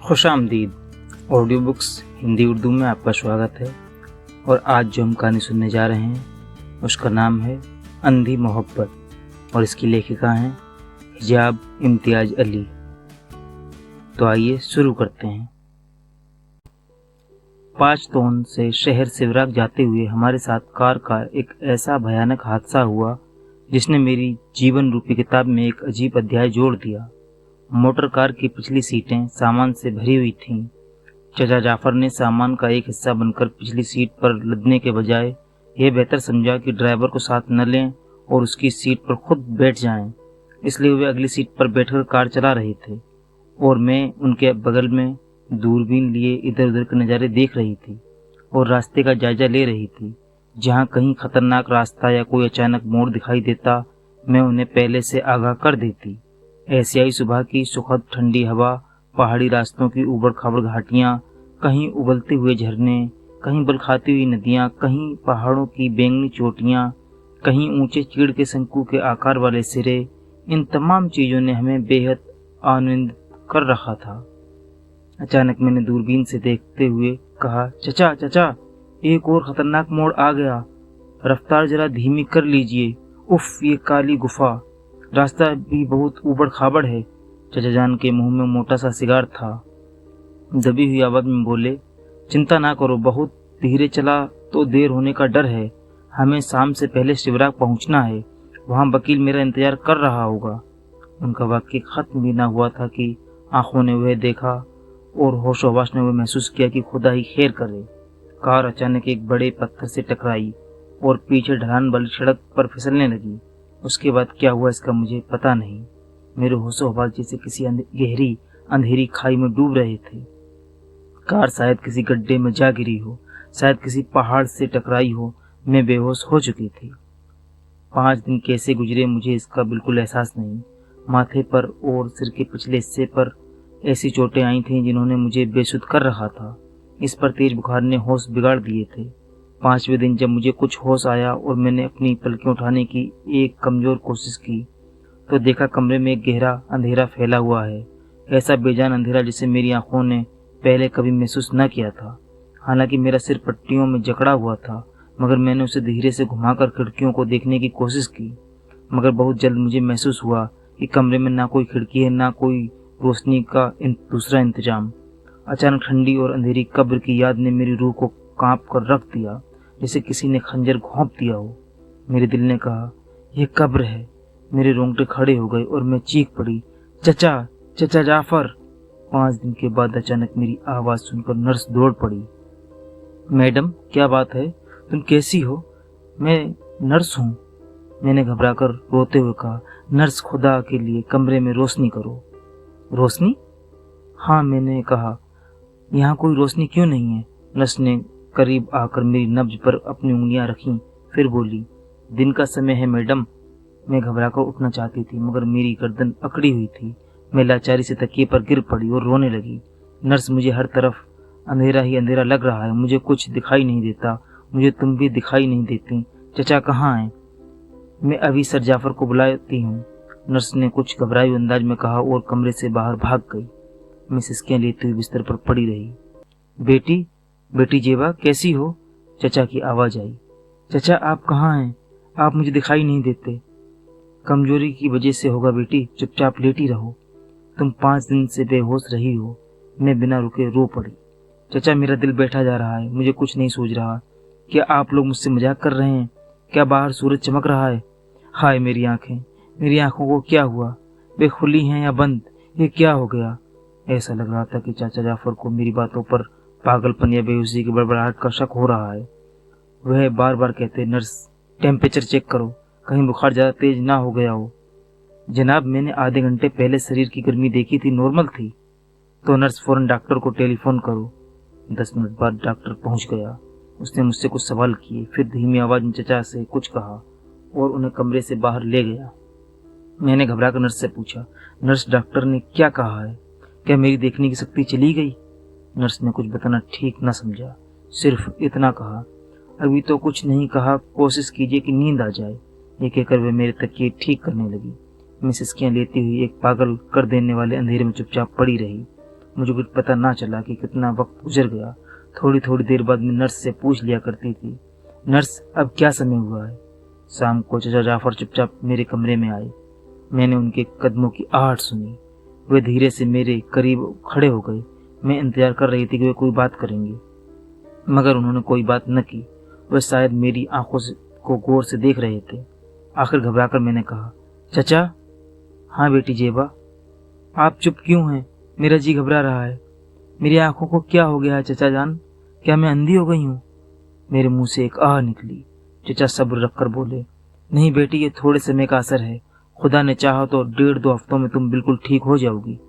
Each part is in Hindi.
खुशामदीद। ऑडियो बुक्स हिंदी उर्दू में आपका स्वागत है। और आज जो हम कहानी सुनने जा रहे हैं उसका नाम है अंधी मोहब्बत और इसकी लेखिका हैं हिजाब इम्तियाज अली। तो आइए शुरू करते हैं। 5 तोन से शहर सिवराग जाते हुए हमारे साथ कार का एक ऐसा भयानक हादसा हुआ जिसने मेरी जीवन रूपी किताब में एक अजीब अध्याय जोड़ दिया। मोटर कार की पिछली सीटें सामान से भरी हुई थीं। चचा जाफर ने सामान का एक हिस्सा बनकर पिछली सीट पर लदने के बजाय यह बेहतर समझा कि ड्राइवर को साथ न लें और उसकी सीट पर खुद बैठ जाएं। इसलिए वे अगली सीट पर बैठकर कार चला रहे थे और मैं उनके बगल में दूरबीन लिए इधर उधर के नज़ारे देख रही थी और रास्ते का जायजा ले रही थी। जहाँ कहीं खतरनाक रास्ता या कोई अचानक मोड़ दिखाई देता मैं उन्हें पहले से आगाह कर देती। एशियाई सुबह की सुखद ठंडी हवा, पहाड़ी रास्तों की उबड़ खाबड़ घाटियाँ, कहीं उबलते हुए झरने, कहीं बल खाती हुई नदियाँ, कहीं पहाड़ों की बैंगनी चोटियाँ, कहीं ऊंचे चीड़ के शंकु के आकार वाले सिरे, इन तमाम चीज़ों ने हमें बेहद आनंदित कर रखा था। अचानक मैंने दूरबीन से देखते हुए कहा, चचा चचा, एक और खतरनाक मोड़ आ गया, रफ्तार जरा धीमी कर लीजिए। उफ, ये काली गुफा, रास्ता भी बहुत ऊबड़ खाबड़ है। चचा जान के मुंह में मोटा सा सिगार था। दबी हुई आवाज में बोले, चिंता ना करो, बहुत धीरे चला तो देर होने का डर है। हमें शाम से पहले शिवराग पहुंचना है, वहां वकील मेरा इंतजार कर रहा होगा। उनका वाक्य खत्म भी ना हुआ था कि आंखों ने वह देखा और होशो हवास ने वह महसूस किया कि खुदा ही खैर करे। कार अचानक एक बड़े पत्थर से टकराई और पीछे ढलान वाली सड़क पर फिसलने लगी। उसके बाद क्या हुआ इसका मुझे पता नहीं। मेरे होशो हवास जैसे किसी गहरी अंधेरी खाई में डूब रहे थे। कार शायद किसी गड्ढे में जा गिरी हो, शायद किसी पहाड़ से टकराई हो। मैं बेहोश हो चुकी थी। 5 दिन कैसे गुजरे मुझे इसका बिल्कुल एहसास नहीं। माथे पर और सिर के पिछले हिस्से पर ऐसी चोटें आई थीं जिन्होंने मुझे बेसुध कर रखा था। इस पर तेज बुखार ने होश बिगाड़ दिए थे। 5वें दिन जब मुझे कुछ होश आया और मैंने अपनी पलकें उठाने की एक कमजोर कोशिश की तो देखा कमरे में एक गहरा अंधेरा फैला हुआ है। ऐसा बेजान अंधेरा जिसे मेरी आंखों ने पहले कभी महसूस न किया था। हालांकि मेरा सिर पट्टियों में जकड़ा हुआ था, मगर मैंने उसे धीरे से घुमाकर खिड़कियों को देखने की कोशिश की। मगर बहुत जल्द मुझे महसूस हुआ कि कमरे में ना कोई खिड़की है, ना कोई रोशनी का दूसरा इंतजाम। अचानक ठंडी और अंधेरी कब्र की याद ने मेरी रूह को कांप कर रख दिया, जैसे किसी ने खंजर घोंप दिया हो। मेरे दिल ने कहा, यह कब्र है। मेरे रोंगटे खड़े हो गए और मैं चीख पड़ी, चचा, चचा जाफर। 5 दिन के बाद अचानक मेरी आवाज़ सुनकर नर्स दौड़ पड़ी। मैडम, क्या बात है, तुम कैसी हो? मैं नर्स हूँ, मैंने घबराकर रोते हुए कहा। नर्स, खुदा के लिए कमरे में रोशनी करो। रोशनी? हाँ, मैंने कहा। यहाँ कोई रोशनी क्यों नहीं है? नर्स ने करीब आकर मेरी नब्ज पर अपनी उंगलियां रखीं, फिर बोली, दिन का समय है मैडम। मैं घबराकर उठना चाहती थी मगर मेरी गर्दन अकड़ी हुई थी। मैं लाचारी से तकिए पर गिर पड़ी और रोने लगी। नर्स, मुझे हर तरफ अंधेरा ही अंधेरा लग रहा है, मुझे कुछ दिखाई नहीं देता। मुझे तुम भी दिखाई नहीं देती। चचा कहाँ हैं? मैं अभी सर जाफर को बुलाती हूँ, नर्स ने कुछ घबराए अंदाज में कहा और कमरे से बाहर भाग गई। मैं सिसकियाँ लेते हुए बिस्तर पर पड़ी रही। बेटी, बेटी जेबा, कैसी हो? चचा की आवाज़ आई। चचा, आप कहाँ हैं? आप मुझे दिखाई नहीं देते। कमजोरी की वजह से होगा बेटी, चुपचाप लेटी रहो। तुम 5 दिन से बेहोश रही हो। मैं बिना रुके रो पड़ी। चचा, मेरा दिल बैठा जा रहा है, मुझे कुछ नहीं सूझ रहा। क्या आप लोग मुझसे मजाक कर रहे हैं? क्या बाहर सूरज चमक रहा है? हाय मेरी आंखें, मेरी आंखों को क्या हुआ? वे खुली हैं या बंद? ये क्या हो गया? ऐसा लग रहा था कि चाचा जाफर को मेरी बातों पर पागलपन या बेहोशी की बड़बड़ाहट का शक हो रहा है। वह बार बार कहते, नर्स, टेम्परेचर चेक करो, कहीं बुखार ज़्यादा तेज ना हो गया हो। जनाब, मैंने आधे घंटे पहले शरीर की गर्मी देखी थी, नॉर्मल थी। तो नर्स, फौरन डॉक्टर को टेलीफोन करो। 10 मिनट बाद डॉक्टर पहुंच गया। उसने मुझसे कुछ सवाल किए, फिर धीमी आवाज में चचा से कुछ कहा और उन्हें कमरे से बाहर ले गया। मैंने घबराकर नर्स से पूछा, नर्स, डॉक्टर ने क्या कहा है? क्या मेरी देखने की शक्ति चली गई? नर्स ने कुछ बताना ठीक न समझा, सिर्फ इतना कहा, अभी तो कुछ नहीं कहा, कोशिश कीजिए कि नींद आ जाए। ये कहकर वे मेरे तकिए ठीक करने लगी। मैं सिसकियाँ लेती हुई एक पागल कर देने वाले अंधेरे में चुपचाप पड़ी रही। मुझे कुछ पता ना चला कि कितना वक्त गुजर गया। थोड़ी थोड़ी देर बाद मैं नर्स से पूछ लिया करती थी, नर्स अब क्या समय हुआ है। शाम को चचा जाफर चुपचाप मेरे कमरे में आए। मैंने उनके कदमों की आहट सुनी। वे धीरे से मेरे करीब खड़े हो गए। मैं इंतजार कर रही थी कि वे कोई बात करेंगे, मगर उन्होंने कोई बात न की। वे शायद मेरी आंखों को गौर से देख रहे थे। आखिर घबराकर मैंने कहा, चचा। हाँ बेटी जेबा। आप चुप क्यों हैं? मेरा जी घबरा रहा है। मेरी आंखों को क्या हो गया है चचा जान? क्या मैं अंधी हो गई हूँ? मेरे मुंह से एक आह निकली। चचा सब्र रखकर बोले, नहीं बेटी, ये थोड़े समय का असर है। खुदा ने चाहा तो 1.5-2 हफ्तों में तुम बिल्कुल ठीक हो जाओगी।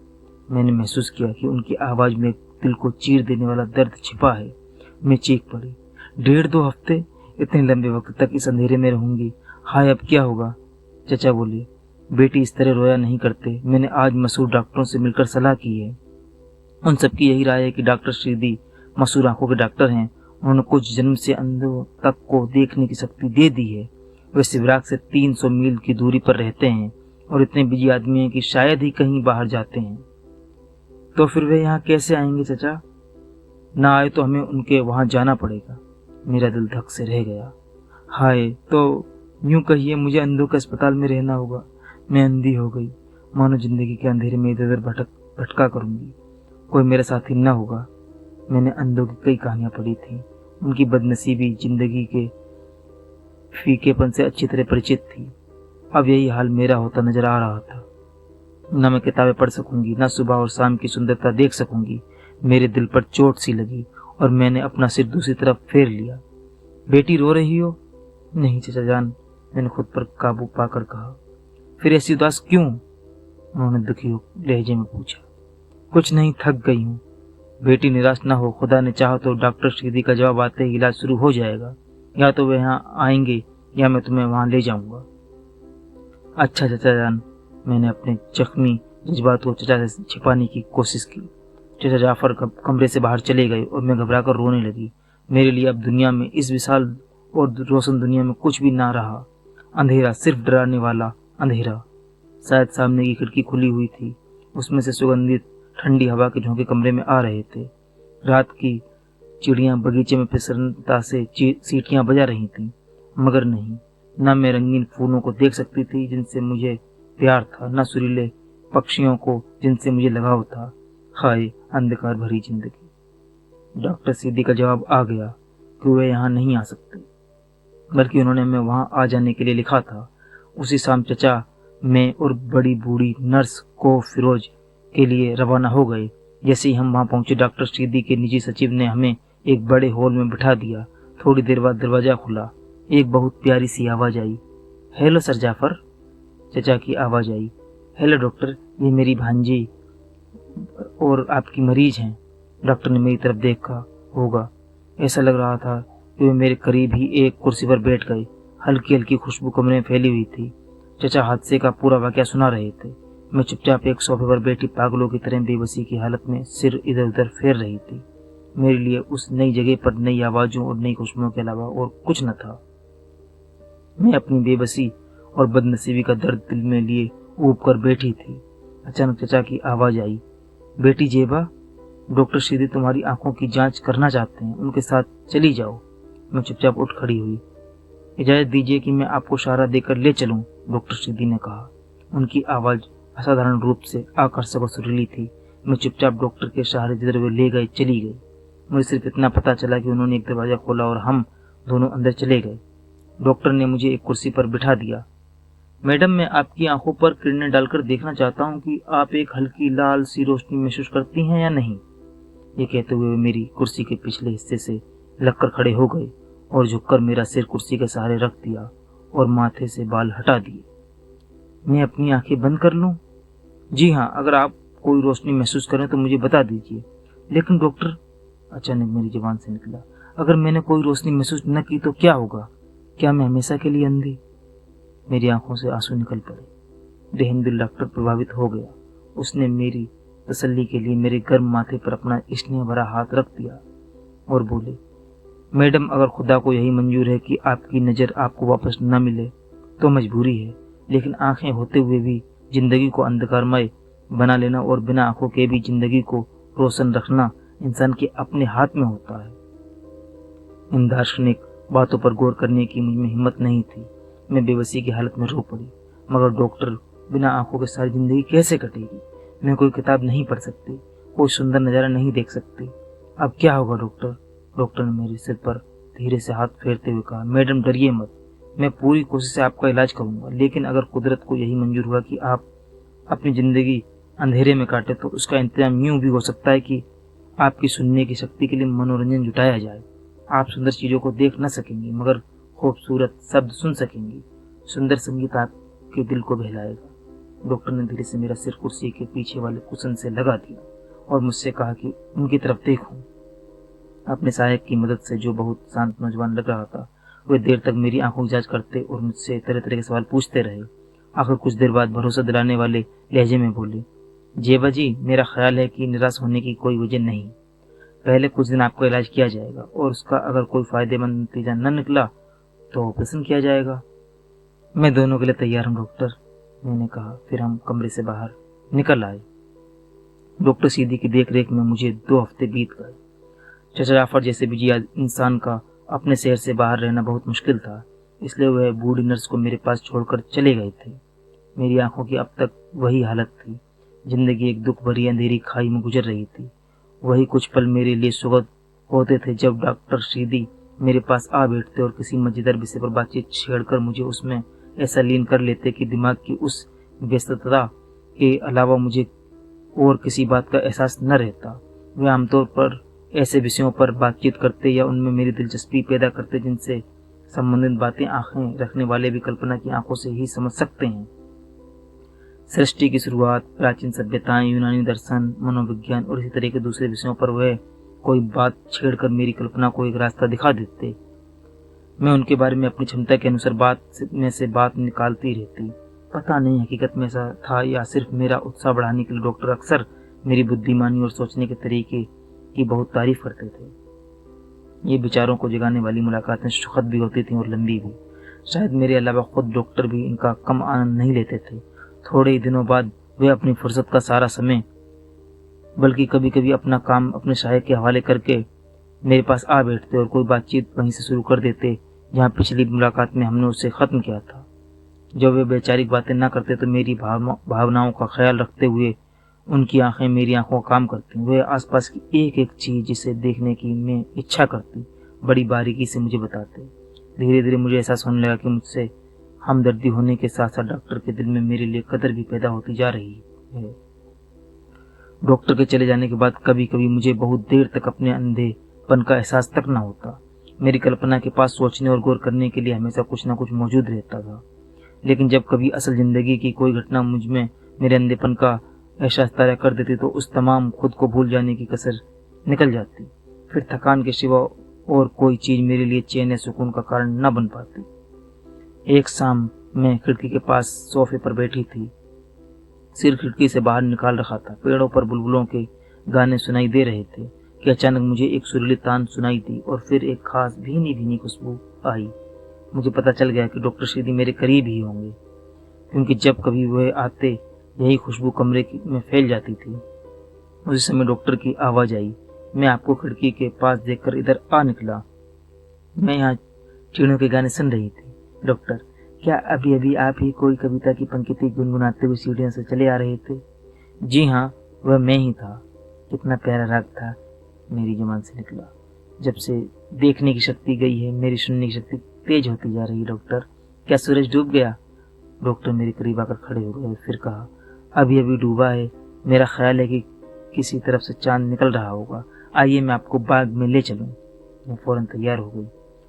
मैंने महसूस किया कि उनकी आवाज में दिल को चीर देने वाला दर्द छिपा है। मैं चीख पड़ी, 1.5-2 हफ्ते? इतने लंबे वक्त तक इस अंधेरे में रहूंगी? हाय, अब क्या होगा? चचा बोले, बेटी इस तरह रोया नहीं करते। मैंने आज मशहूर डॉक्टरों से मिलकर सलाह की है। उन सबकी यही राय है कि डॉक्टर श्रीदी मशहूर आंखों के डॉक्टर हैं। उन्होंने कुछ जन्म से अंधों तक को देखने की शक्ति दे दी है। वे शिवराग से 300 मील की दूरी पर रहते हैं और इतने बिजी आदमी हैं कि शायद ही कहीं बाहर जाते हैं। तो फिर वे यहाँ कैसे आएंगे चचा? ना आए तो हमें उनके वहां जाना पड़ेगा। मेरा दिल धक से रह गया। हाय, तो यूं कहिए मुझे अंधों के अस्पताल में रहना होगा। मैं अंधी हो गई, मानो जिंदगी के अंधेरे में इधर उधर भटका करूंगी। कोई मेरा साथी न होगा। मैंने अंधों की कई कहानियां पढ़ी थी। उनकी बदनसीबी जिंदगी के फीकेपन से अच्छी तरह परिचित थी। अब यही हाल मेरा होता नजर आ रहा था। न मैं किताबें पढ़ सकूंगी, न सुबह और शाम की सुंदरता देख सकूंगी। मेरे दिल पर चोट सी लगी और मैंने अपना सिर दूसरी तरफ फेर लिया। बेटी रो रही हो? नहीं चचा जान, मैंने खुद पर काबू पाकर कहा। फिर ऐसी उदास क्यों? उन्होंने दुखी लहजे में पूछा। कुछ नहीं, थक गई हूँ। बेटी निराश न हो, खुदा ने चाहा तो डॉक्टर श्रीदी का जवाब आते ही इलाज शुरू हो जाएगा। या तो वे यहाँ आएंगे या मैं तुम्हें वहां ले जाऊंगा। अच्छा चचा जान। मैंने अपने जख्मी जज्बात को चचा से छिपाने की कोशिश की। चचा जाफर कमरे से बाहर चले गए और मैं घबराकर रोने लगी। मेरे लिए अब दुनिया में, इस विशाल और रोशन दुनिया में कुछ भी ना रहा। अंधेरा, सिर्फ डराने वाला अंधेरा। शायद सामने की खिड़की खुली हुई थी, उसमें से सुगंधित ठंडी हवा के झोंके कमरे में आ रहे थे। रात की चिड़ियां बगीचे में प्रसन्नता से सीटियां बजा रही थीं, मगर नहीं, न मैं रंगीन फूलों को देख सकती थी जिनसे मुझे प्यार था, न सुरीले पक्षियों को जिनसे मुझे लगाव था। हाय, अंधकार भरी जिंदगी। डॉक्टर सीधी का जवाब आ गया कि वे यहाँ नहीं आ सकते, बल्कि उन्होंने हमें वहाँ आ जाने के लिए लिखा था। उसी शाम चचा, मैं और बड़ी बूढ़ी नर्स को फिरोज के लिए रवाना हो गए। जैसे ही हम वहां पहुंचे, डॉक्टर सीधी के निजी सचिव ने हमें एक बड़े हॉल में बिठा दिया। थोड़ी देर बाद दरवाजा खुला। एक बहुत प्यारी सी आवाज आई, हेलो सर जाफर। चचा की आवाज आई, हेलो डॉक्टर, ये मेरी भांजी और आपकी मरीज हैं। डॉक्टर ने मेरी तरफ देखा होगा। ऐसा लग रहा था कि वे मेरे करीब ही एक कुर्सी पर बैठ गए। हल्की हल्की खुशबू कमरे में फैली हुई थी। चचा हादसे का पूरा वाकया सुना रहे थे। मैं चुपचाप एक सोफे पर बैठी पागलों की तरह बेबसी की हालत में सिर इधर उधर फेर रही थी। मेरे लिए उस नई जगह पर नई आवाजों और नई खुशबुओं के अलावा और कुछ न था। मैं अपनी बेबसी और बदनसीबी का दर्द दिल में लिए ऊब कर बैठी थी। अचानक चचा की आवाज आई, बेटी जेबा, डॉक्टर सीधी तुम्हारी आंखों की जांच करना चाहते हैं, उनके साथ चली जाओ। मैं चुपचाप उठ खड़ी हुई। इजाजत दीजिए कि मैं आपको सहारा देकर ले चलूं, डॉक्टर सीधी ने कहा। उनकी आवाज असाधारण रूप से आकर्षक और सुरीली थी। मैं चुपचाप डॉक्टर के सहारे जिधर वे ले गए चली गई। मुझे सिर्फ इतना पता चला कि उन्होंने एक दरवाजा खोला और हम दोनों अंदर चले गए। डॉक्टर ने मुझे एक कुर्सी पर बिठा दिया। मैडम, मैं आपकी आंखों पर किरणें डालकर देखना चाहता हूँ कि आप एक हल्की लाल सी रोशनी महसूस करती हैं या नहीं। ये कहते हुए वे मेरी कुर्सी के पिछले हिस्से से लगकर खड़े हो गए और झुककर मेरा सिर कुर्सी के सहारे रख दिया और माथे से बाल हटा दिए। मैं अपनी आंखें बंद कर लूं? जी हाँ, अगर आप कोई रोशनी महसूस करें तो मुझे बता दीजिए। लेकिन डॉक्टर, अचानक मेरी जुबान से निकला, अगर मैंने कोई रोशनी महसूस न की तो क्या होगा? क्या मैं हमेशा के लिए अंधी? मेरी आंखों से आंसू निकल पड़े। रहम दिल डॉक्टर प्रभावित हो गया। उसने मेरी तसल्ली के लिए मेरे गर्म माथे पर अपना स्नेह भरा हाथ रख दिया और बोले, मैडम, अगर खुदा को यही मंजूर है कि आपकी नज़र आपको वापस न मिले तो मजबूरी है, लेकिन आंखें होते हुए भी जिंदगी को अंधकारमय बना लेना और बिना आंखों के भी जिंदगी को रोशन रखना इंसान के अपने हाथ में होता है। इन दार्शनिक बातों पर गौर करने की मुझ में हिम्मत नहीं थी। मैं बेबसी की हालत में रो पड़ी। मगर डॉक्टर, बिना आंखों के सारी जिंदगी कैसे कटेगी? मैं कोई किताब नहीं पढ़ सकती, कोई सुंदर नज़ारा नहीं देख सकती। अब क्या होगा डॉक्टर? डॉक्टर ने मेरे सिर पर धीरे से हाथ फेरते हुए कहा, मैडम डरिए मत, मैं पूरी कोशिश से आपका इलाज करूंगा। लेकिन अगर कुदरत को यही मंजूर हुआ कि आप अपनी जिंदगी अंधेरे में काटे तो उसका इंतजाम यूं भी हो सकता है कि आपकी सुनने की शक्ति के लिए मनोरंजन जुटाया जाए। आप सुंदर चीजों को देख न सकेंगी मगर खूबसूरत शब्द सुन सकेंगी। सुंदर संगीत आपके दिल को बहलाएगा। डॉक्टर ने धीरे से मेरा सिर कुर्सी के पीछे वाले कुशन से लगा दिया और मुझसे कहा कि उनकी तरफ देखूं। अपने सहायक की मदद से, जो बहुत शांत नौजवान लग रहा था, वे देर तक मेरी आंखों की जांच करते और मुझसे तरह तरह के सवाल पूछते रहे। आखिर कुछ देर बाद भरोसा दिलाने वाले लहजे में बोले, जेबा जी, मेरा ख्याल है कि निराश होने की कोई वजह नहीं। पहले कुछ दिन आपका इलाज किया जाएगा और उसका अगर कोई फायदेमंद नतीजा न निकला तो ऑपरेशन किया जाएगा। मैं दोनों के लिए तैयार हूँ डॉक्टर, मैंने कहा। फिर हम कमरे से बाहर निकल आए। डॉक्टर सीधी की देख रेख में मुझे 2 हफ्ते बीत गए। चचा जाफर जैसे बिजी इंसान का अपने शहर से बाहर रहना बहुत मुश्किल था, इसलिए वह बूढ़ी नर्स को मेरे पास छोड़कर चले गए थे। मेरी आंखों की अब तक वही हालत थी। जिंदगी एक दुख भरी अंधेरी खाई में गुजर रही थी। वही कुछ पल मेरे लिए सुखद होते थे जब डॉक्टर सीधी मेरे पास आ बैठते और किसी मजेदार विषय पर बातचीत छेड़कर मुझे उसमें ऐसा लीन कर लेते कि दिमाग की उस व्यस्तता के अलावा मुझे और किसी बात का एहसास न रहता। वे आमतौर पर ऐसे विषयों पर बातचीत करते या उनमें मेरी दिलचस्पी पैदा करते जिनसे संबंधित बातें आंखें रखने वाले भी कल्पना की आंखों से ही समझ सकते हैं। सृष्टि की शुरुआत, प्राचीन सभ्यताएं, यूनानी दर्शन, मनोविज्ञान और इसी तरह के दूसरे विषयों पर वह कोई बात छेड़कर मेरी कल्पना को एक रास्ता दिखा देते। मैं उनके बारे में अपनी क्षमता के अनुसार बात में से बात निकालती रहती। पता नहीं हकीकत में ऐसा था या सिर्फ मेरा उत्साह बढ़ाने के लिए डॉक्टर अक्सर मेरी बुद्धिमानी और सोचने के तरीके की बहुत तारीफ करते थे। ये विचारों को जगाने वाली मुलाकातें सुखद भी होती थीं और लंबी भी। शायद मेरे अलावा खुद डॉक्टर भी इनका कम आनंद नहीं लेते थे। थोड़े ही दिनों बाद वे अपनी फुर्सत का सारा समय, बल्कि कभी कभी अपना काम अपने सहायक के हवाले करके मेरे पास आ बैठते और कोई बातचीत वहीं से शुरू कर देते जहाँ पिछली मुलाकात में हमने उसे खत्म किया था। जब वे वैचारिक बातें ना करते तो मेरी भावनाओं का ख्याल रखते हुए उनकी आंखें मेरी आंखों का काम करती। वे आसपास की एक एक चीज जिसे देखने की मैं इच्छा करती बड़ी बारीकी से मुझे बताते। धीरे धीरे मुझे एहसास होने लगा कि मुझसे हमदर्दी होने के साथ साथ डॉक्टर के दिल में मेरे लिए कदर भी पैदा होती जा रही है। डॉक्टर के चले जाने के बाद कभी कभी मुझे बहुत देर तक अपने अंधेपन का एहसास तक न होता। मेरी कल्पना के पास सोचने और गौर करने के लिए हमेशा कुछ न कुछ मौजूद रहता था। लेकिन जब कभी असल जिंदगी की कोई घटना मुझ में मेरे अंधेपन का एहसास ताज़ा कर देती तो उस तमाम खुद को भूल जाने की कसर निकल जाती। फिर थकान के सिवा और कोई चीज मेरे लिए चैन या सुकून का कारण न बन पाती। एक शाम मैं खिड़की के पास सोफे पर बैठी थी, सिर खिड़की से बाहर निकाल रखा था। पेड़ों पर बुलबुलों के गाने सुनाई दे रहे थे कि अचानक मुझे एक सुरीली तान सुनाई दी और फिर एक खास भीनी भीनी खुशबू आई। मुझे पता चल गया कि डॉक्टर सीधी मेरे करीब ही होंगे, क्योंकि जब कभी वह आते यही खुशबू कमरे में फैल जाती थी। उसी समय डॉक्टर की आवाज आई। मैं आपको खिड़की के पास देखकर इधर आ निकला। मैं यहाँ चिड़ियों के गाने सुन रही थी। डॉक्टर, क्या अभी अभी आप ही कोई कविता की पंक्ति गुनगुनाते हुए सीढ़ियों से चले आ रहे थे? जी हाँ, वह मैं ही था। कितना प्यारा राग था, मेरी जुबान से निकला। जब से देखने की शक्ति गई है, मेरी सुनने की शक्ति तेज होती जा रही है। डॉक्टर, क्या सूरज डूब गया? डॉक्टर मेरे करीब आकर खड़े हो गए। फिर कहा, अभी अभी डूबा है। मेरा ख्याल है कि किसी तरफ से चांद निकल रहा होगा। आइए मैं आपको बाग में ले चलूं। मैं फौरन तैयार हो गई।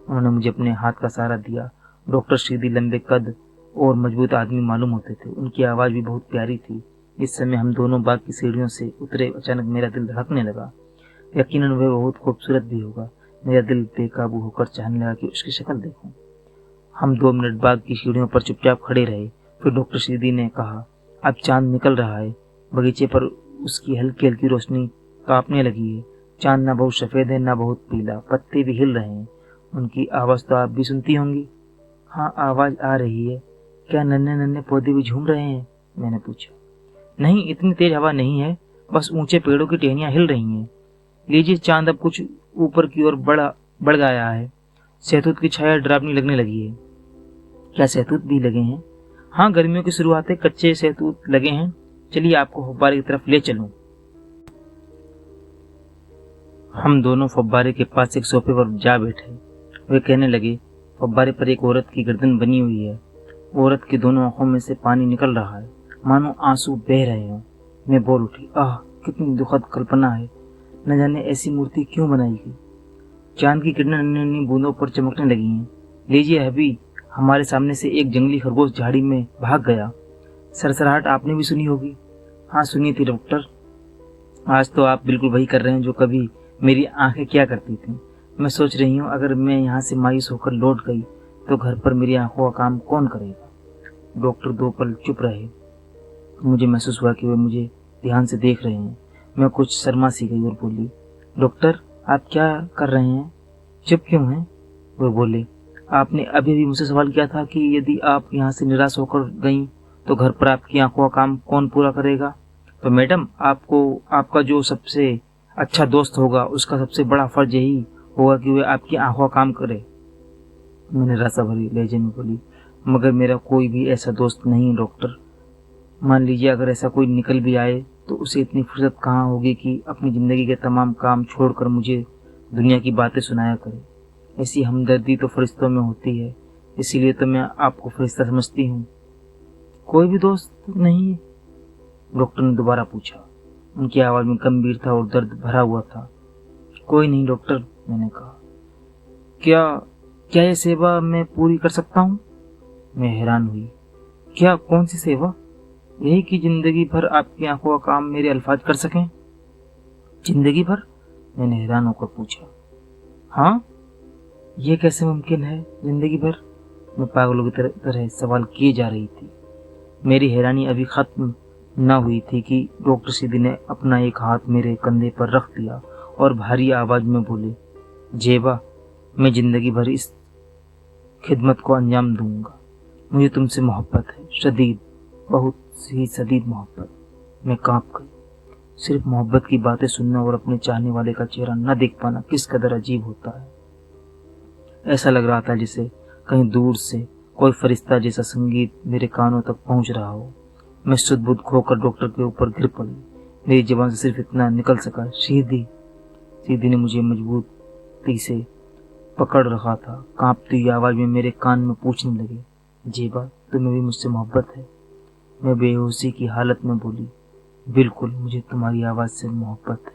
उन्होंने मुझे अपने हाथ का सहारा दिया। डॉक्टर सीधी लंबे कद और मजबूत आदमी मालूम होते थे। उनकी आवाज़ भी बहुत प्यारी थी। इस समय हम दोनों बाग की सीढ़ियों से उतरे। अचानक मेरा दिल धड़कने लगा। यकीनन वह बहुत खूबसूरत भी होगा। मेरा दिल बेकाबू होकर चाहने लगा कि उसकी शक्ल देखूं। हम 2 मिनट बाग की सीढ़ियों पर चुपचाप खड़े रहे। फिर डॉक्टर सीधी ने कहा, अब चांद निकल रहा है। बगीचे पर उसकी हल्की हल्की रोशनी कांपने लगी है। चांद ना बहुत सफेद है ना बहुत पीला, पत्ते भी हिल रहे हैं। उनकी आवाज़ तो आप भी सुनती होंगी? हाँ, आवाज़ आ रही है। क्या नन्हे नन्हे पौधे भी झूम रहे हैं? मैंने पूछा। नहीं, इतनी तेज हवा नहीं है, बस ऊंचे पेड़ों की टहनियां हिल रही हैं। लीजिए, चांद अब कुछ ऊपर की ओर बढ़ गया है। सहतूत की छाया डरावनी लगने लगी है। क्या सहतूत भी लगे हैं? हाँ, गर्मियों की शुरुआत है, कच्चे सहतूत लगे हैं। चलिए आपको फव्वारे की तरफ ले चलूं। हम दोनों फव्वारे के पास एक सोफे पर जा बैठे। वे कहने लगे, फव्वारे पर एक औरत की गर्दन बनी हुई है। औरत की दोनों आंखों में से पानी निकल रहा है, मानो आंसू बह रहे हों। मैं बोल उठी, आह, कितनी दुखद कल्पना है। न जाने ऐसी मूर्ति क्यों बनाई गई। चांद की किरणें नन्ही नन्ही बूंदों पर चमकने लगी हैं। लीजिए, अभी हमारे सामने से एक जंगली खरगोश झाड़ी में भाग गया। सरसराहट आपने भी सुनी होगी। हाँ, सुनी थी डॉक्टर। आज तो आप बिल्कुल वही कर रहे हैं जो कभी मेरी आंखें किया करती थी। मैं सोच रही हूँ, अगर मैं यहाँ से मायूस होकर लौट गई तो घर पर मेरी आंखों का काम कौन करेगा। डॉक्टर 2 पल चुप रहे। मुझे महसूस हुआ कि वे मुझे ध्यान से देख रहे हैं। मैं कुछ शर्मा सी गई और बोली, डॉक्टर, आप क्या कर रहे हैं? चुप क्यों हैं? वे बोले, आपने अभी भी मुझसे सवाल किया था कि यदि आप यहाँ से निराश होकर गईं तो घर पर आपकी आंखों का काम कौन पूरा करेगा। तो मैडम, आपका जो सबसे अच्छा दोस्त होगा उसका सबसे बड़ा फर्ज यही होगा कि वह आपकी आंखों का काम करे। मैंने रसा भरी लहजे में बोली, मगर मेरा कोई भी ऐसा दोस्त नहीं डॉक्टर। मान लीजिए अगर ऐसा कोई निकल भी आए तो उसे इतनी फुर्सत कहाँ होगी कि अपनी जिंदगी के तमाम काम छोड़कर मुझे दुनिया की बातें सुनाया करे। ऐसी हमदर्दी तो फरिश्तों में होती है, इसीलिए तो मैं आपको फरिश्ता समझती हूँ। कोई भी दोस्त नहीं? डॉक्टर ने दोबारा पूछा। उनकी आवाज में गंभीरता और दर्द भरा हुआ था। कोई नहीं डॉक्टर, मैंने कहा। क्या क्या यह सेवा मैं पूरी कर सकता हूँ? मैं हैरान हुई। क्या? कौन सी सेवा? यही कि जिंदगी भर आपकी आंखों का काम मेरे अल्फाज कर सकें। जिंदगी भर? मैंने हैरान होकर पूछा। हाँ, यह कैसे मुमकिन है, जिंदगी भर? मैं पागलों की तरह सवाल किए जा रही थी। मेरी हैरानी अभी खत्म न हुई थी कि डॉक्टर सीधी ने अपना एक हाथ मेरे कंधे पर रख दिया और भारी आवाज में बोले, जेबा, मैं जिंदगी भर इस खिदमत को अंजाम दूंगा। मुझे तुमसे मोहब्बत है, शदीद, बहुत ही शदीद मोहब्बत। मैं कांप गई। सिर्फ मोहब्बत की बातें सुनना और अपने चाहने वाले का चेहरा न देख पाना किस कदर अजीब होता है। ऐसा लग रहा था जैसे कहीं दूर से कोई फरिश्ता जैसा संगीत मेरे कानों तक पहुंच रहा हो। मैं सुध-बुध खोकर डॉक्टर के ऊपर गिर पड़ी। मेरी जुबान से सिर्फ इतना निकल सका, सीधी। सीधी ने मुझे मजबूती से पकड़ रखा था। कांपती हुई आवाज में मेरे कान में पूछने लगे, जेबा, तुम्हें भी मुझसे मोहब्बत है? मैं बेहोशी की हालत में बोली, बिल्कुल, मुझे तुम्हारी आवाज से मोहब्बत है।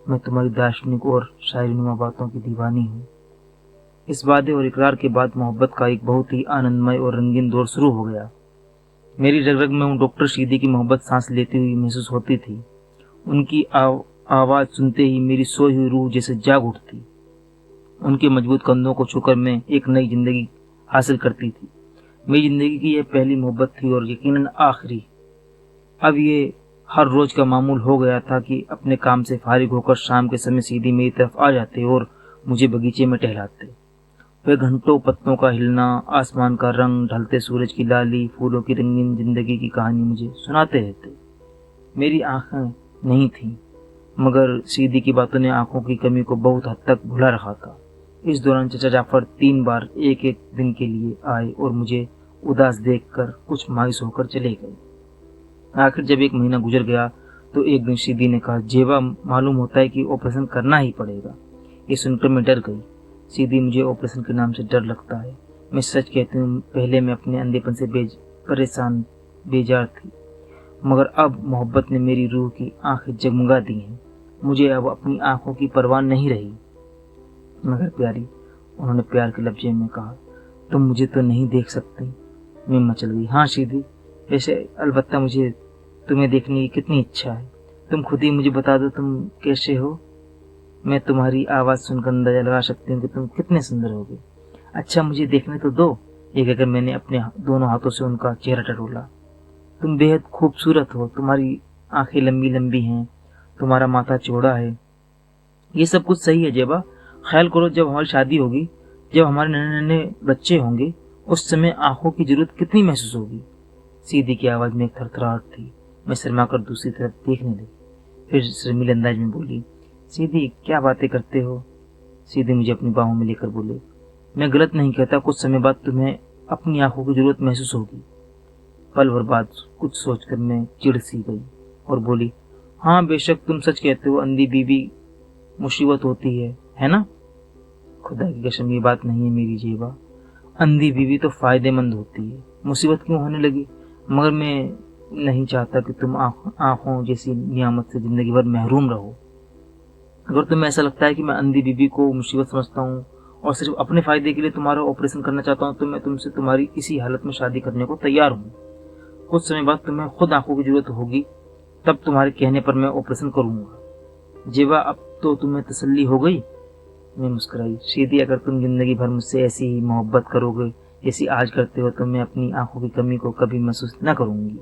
मैं तुम्हारी दार्शनिक और शायरीनुमा बातों की दीवानी हूँ। इस वादे और इकरार के बाद मोहब्बत का एक बहुत ही आनंदमय और रंगीन दौर शुरू हो गया। मेरी रग रग में उन डॉक्टर शीदी की मोहब्बत सांस लेती हुई महसूस होती थी। उनकी आवाज सुनते ही मेरी सोई हुई रूह जैसे जाग उठती। उनके मजबूत कंधों को छूकर मैं एक नई जिंदगी हासिल करती थी। मेरी जिंदगी की यह पहली मोहब्बत थी और यकीनन आखिरी। अब ये हर रोज का मामूल हो गया था कि अपने काम से फारिग होकर शाम के समय सीधी मेरी तरफ आ जाते और मुझे बगीचे में टहलाते। वे घंटों पत्तों का हिलना, आसमान का रंग, ढलते सूरज की लाली, फूलों की रंगीन जिंदगी की कहानी मुझे सुनाते रहते। मेरी आंखें नहीं थीं, मगर सीधी की बातों ने आंखों की कमी को बहुत हद तक भुला रखा था। इस दौरान चचा जाफर 3 बार एक एक दिन के लिए आए और मुझे उदास देखकर कुछ मायूस होकर चले गए। आखिर जब 1 महीना गुजर गया तो एक दिन सीधी ने कहा, जेबा, मालूम होता है कि ऑपरेशन करना ही पड़ेगा। ये सुनकर मैं डर गई। सीधी, मुझे ऑपरेशन के नाम से डर लगता है। मैं सच कहती हूँ, पहले मैं अपने अंधेपन से परेशान बेजार थी, मगर अब मोहब्बत ने मेरी रूह की आंखें जगमगा दी हैं। मुझे अब अपनी आंखों की परवाह नहीं रही। मगर प्यारी, उन्होंने प्यार के लफ्ज़े में कहा, तुम मुझे तो नहीं देख सकती। मैं मचल गई। हाँ सीधी, वैसे अलबत्ता मुझे तुम्हें देखने की कितनी इच्छा है। तुम खुद ही मुझे बता दो, तुम कैसे हो? मैं तुम्हारी आवाज़ सुनकर अंदाजा लगा सकती हूँ कि तुम कितने सुंदर होगे। अच्छा, मुझे देखने तो दो। ये कहकर मैंने अपने दोनों हाथों से उनका चेहरा टटोला। तुम बेहद खूबसूरत हो। तुम्हारी आंखें लंबी लंबी हैं, तुम्हारा माथा चौड़ा है। ये सब कुछ सही है जेबा। ख्याल करो, जब हमारी शादी होगी, जब हमारे नन्हे नन्हे बच्चे होंगे, उस समय आंखों की जरूरत कितनी महसूस होगी। सीधी की आवाज में एक थरथराहट थी। मैं शर्मा कर दूसरी तरफ देखने लगी। फिर शर्मीले अंदाज में बोली, सीधी क्या बातें करते हो? सीधी मुझे अपनी बाहों में लेकर बोले, मैं गलत नहीं कहता, कुछ समय बाद तुम्हें अपनी आंखों की जरूरत महसूस होगी। पल भर बाद कुछ सोचकर मैं चिढ़ सी गई और बोली, हाँ बेशक तुम सच कहते हो, अंधी बीवी मुसीबत होती है ना? खुदा की कसम ये बात नहीं है मेरी जेबा, अंधी बीवी तो फायदेमंद होती है, मुसीबत क्यों होने लगी? मगर मैं नहीं चाहता कि तुम आंखों जैसी नियामत से जिंदगी भर महरूम रहो। अगर तुम्हें ऐसा लगता है कि मैं अंधी बीबी को मुसीबत समझता हूँ और सिर्फ अपने फायदे के लिए तुम्हारा ऑपरेशन करना चाहता हूँ, तो मैं तुमसे तुम्हारी इसी हालत में शादी करने को तैयार हूँ। कुछ समय बाद तुम्हें खुद आंखों की जरूरत होगी, तब तुम्हारे कहने पर मैं ऑपरेशन करूंगा। जेबा अब तो तुम्हें तसल्ली हो गई? मैं मुस्कुराई। सीधी अगर तुम जिंदगी भर मुझसे ऐसी ही मोहब्बत करोगे जैसी आज करते हो, तो मैं अपनी आंखों की कमी को कभी महसूस न करूंगी।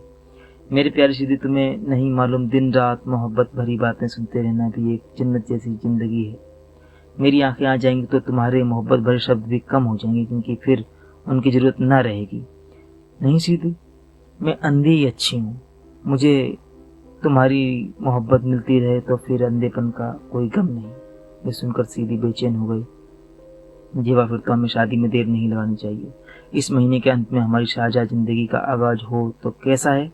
मेरी प्यारी सीधी, तुम्हें नहीं मालूम दिन रात मोहब्बत भरी बातें सुनते रहना भी एक जन्नत जैसी जिंदगी है। मेरी आंखें आ जाएंगी तो तुम्हारे मोहब्बत भरे शब्द भी कम हो जाएंगे, क्योंकि फिर उनकी जरूरत न रहेगी। नहीं सीधी, मैं अंधी ही अच्छी हूँ, मुझे तुम्हारी मोहब्बत मिलती रहे तो फिर अंधेपन का कोई गम नहीं। ये सुनकर सीधी बेचैन हो गई। जेबा, फिर तो हमें शादी में देर नहीं लगानी चाहिए। इस महीने के अंत में हमारी शाहजहाँ जिंदगी का आगाज हो तो कैसा है?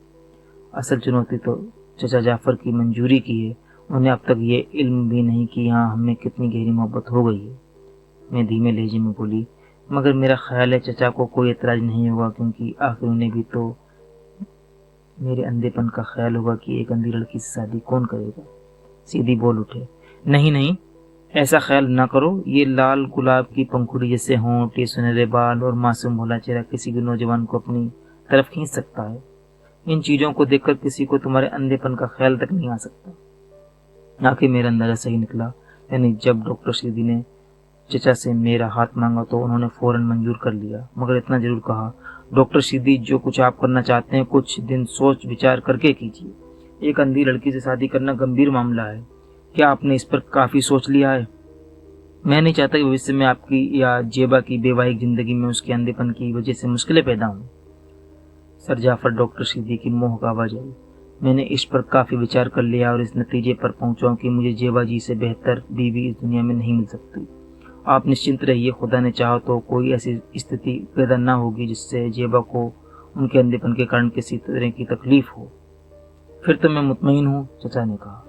असल चुनौती तो चचा जाफर की मंजूरी की है। उन्हें अब तक ये इल्म भी नहीं कि यहाँ हमें कितनी गहरी मोहब्बत हो गई है। मैं धीमे लहजे में बोली, मगर मेरा ख्याल है चचा को कोई एतराज नहीं होगा, क्योंकि आखिर उन्हें भी तो मेरे अंधेपन का ख्याल होगा कि एक अंधी लड़की से शादी कौन करेगा। सीधी बोल उठे, नहीं नहीं, ऐसा ख्याल ना करो। ये लाल गुलाब की पंखुड़ी जैसे होंठ, ये सुनहरे बाल और मासूम भोला चेहरा किसी भी नौजवान को अपनी तरफ खींच सकता है। इन चीजों को देखकर किसी को तुम्हारे अंधेपन का ख्याल तक नहीं आ सकता। आखिर मेरा अंदाजा सही निकला, यानी जब डॉक्टर सीधी ने चचा से मेरा हाथ मांगा तो उन्होंने फौरन मंजूर कर लिया, मगर इतना जरूर कहा, डॉक्टर सीधी, जो कुछ आप करना चाहते हैं कुछ दिन सोच विचार करके कीजिए। एक अंधी लड़की से शादी करना गंभीर मामला है। क्या आपने इस पर काफी सोच लिया है? मैं नहीं चाहता कि भविष्य में आपकी या जेबा की वैवाहिक जिंदगी में उसके अंधेपन की वजह से मुश्किलें पैदा हों। सर जाफर, डॉक्टर सीधी की मोह आवाज आई। मैंने इस पर काफी विचार कर लिया और इस नतीजे पर पहुंचा कि मुझे जेबा जी से बेहतर बीवी इस दुनिया में नहीं मिल सकती। आप निश्चिंत रहिए, खुदा ने चाहा तो कोई ऐसी स्थिति पैदा ना होगी जिससे जेबा को उनके अंधेपन के कारण किसी तरह की तकलीफ हो। फिर तो मैं मुतमईन हूँ, चचा ने कहा।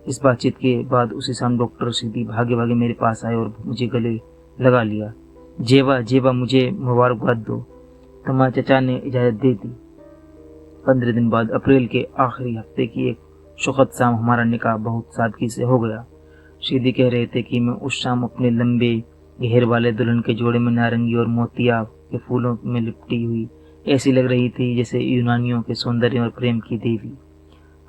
इस बातचीत के बाद उसी शाम डॉक्टर सीधी भागे भागे मेरे पास आए और मुझे गले लगा लिया। जेबा जेबा, मुझे मुबारकबाद दो, तुम्हारे चचा ने इजाजत दे दी। 15 दिन बाद अप्रैल के आखिरी हफ्ते की एक सुखद शाम हमारा निकाह बहुत सादगी से हो गया। सीधी कह रहे थे कि मैं उस शाम अपने लंबे घेर वाले दुल्हन के जोड़े में नारंगी और मोतिया के फूलों में लिपटी हुई ऐसी लग रही थी जैसे यूनानियों के सौंदर्य और प्रेम की देवी।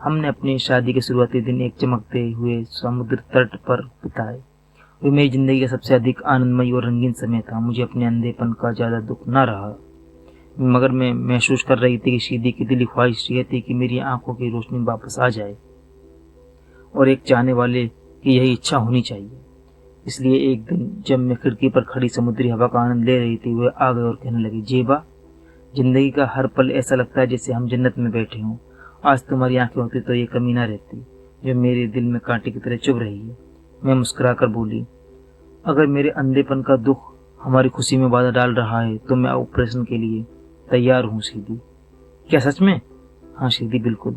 हमने अपनी शादी के शुरुआती दिन एक चमकते हुए समुद्र तट पर बिताए। वे मेरी जिंदगी का सबसे अधिक आनंदमय और रंगीन समय था। मुझे अपने अंधेपन का ज्यादा दुख न रहा, मगर मैं महसूस कर रही थी कि सीधी की दिली ख्वाहिश ये थी कि मेरी आंखों की रोशनी वापस आ जाए, और एक चाहने वाले की यही इच्छा होनी चाहिए। इसलिए एक दिन जब मैं खिड़की पर खड़ी समुद्री हवा का आनंद ले रही थी, वे आ गए और कहने लगे, जेबा, जिंदगी का हर पल ऐसा लगता है जैसे हम जन्नत में बैठे हों। आज तुम्हारी आंखें होती तो ये कमी ना रहती जो मेरे दिल में कांटे की तरह चुभ रही है। मैं मुस्कुराकर बोली, अगर मेरे अंधेपन का दुख हमारी खुशी में बाधा डाल रहा है तो मैं ऑपरेशन के लिए तैयार हूँ। सीधी, क्या सच में? हाँ सीधी, बिल्कुल।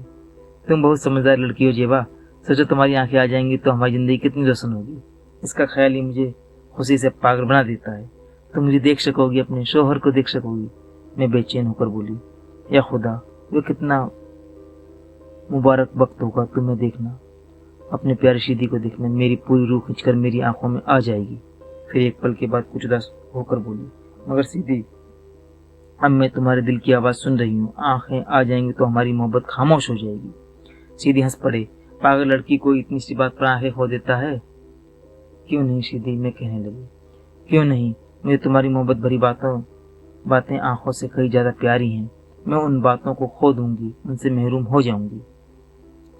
तुम बहुत समझदार लड़की हो जेबा। सोचो तुम्हारी आंखें आ जाएंगी तो हमारी जिंदगी कितनी रोशन होगी। इसका ख्याल ही मुझे खुशी से पागल बना देता है। तुम मुझे देख सकोगी, अपने शोहर को देख सकोगी। मैं बेचैन होकर बोली, या खुदा, वो कितना मुबारक वक्त होगा तुम्हें देखना, अपने प्यारी सीधी को देखना। मेरी पूरी रूह खींचकर मेरी आंखों में आ जाएगी। फिर एक पल के बाद कुछ उदास होकर बोली, मगर सीधी, अब मैं तुम्हारे दिल की आवाज सुन रही हूँ। आंखें आ जाएंगी तो हमारी मोहब्बत खामोश हो जाएगी। सीधी हंस पड़े, पागल लड़की कोई इतनी सी बात पर आंखें खो देता है? क्यों नहीं सीधी, मैं कहने लगी, क्यों नहीं? मुझे तुम्हारी मोहब्बत भरी बातें आंखों से कहीं ज्यादा प्यारी हैं। मैं उन बातों को खो दूंगी, उनसे महरूम हो जाऊंगी।